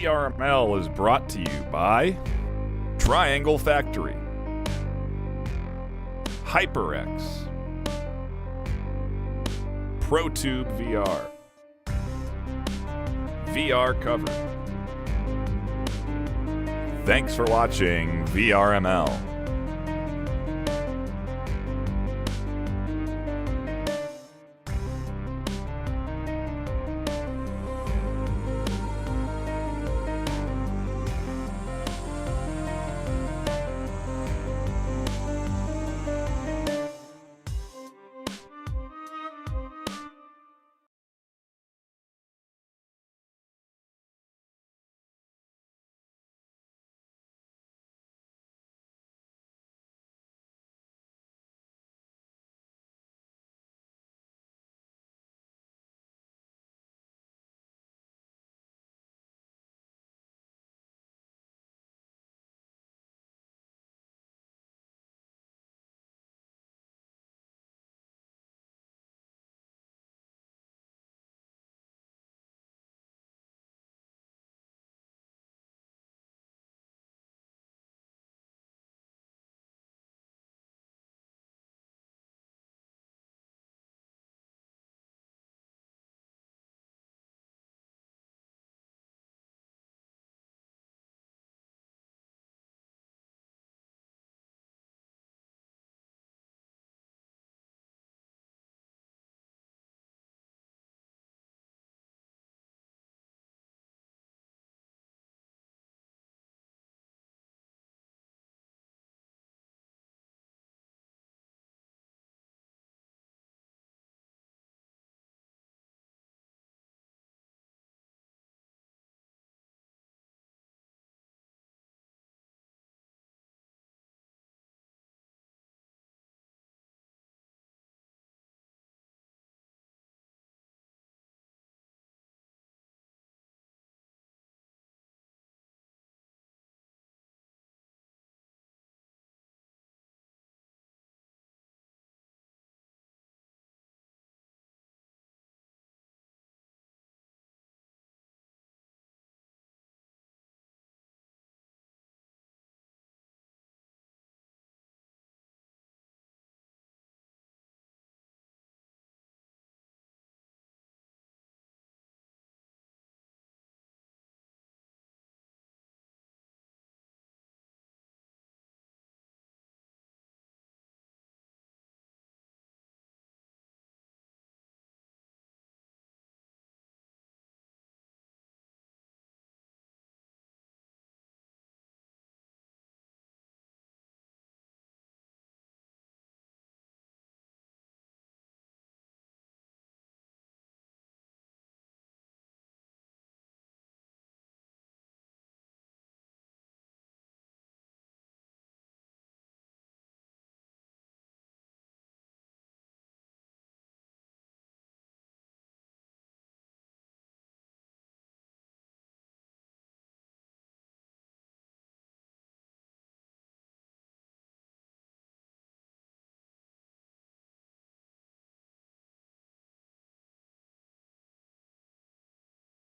Speaker 1: VRML is brought to you by Triangle Factory, HyperX, ProTube VR, VR Cover. Thanks for watching VRML.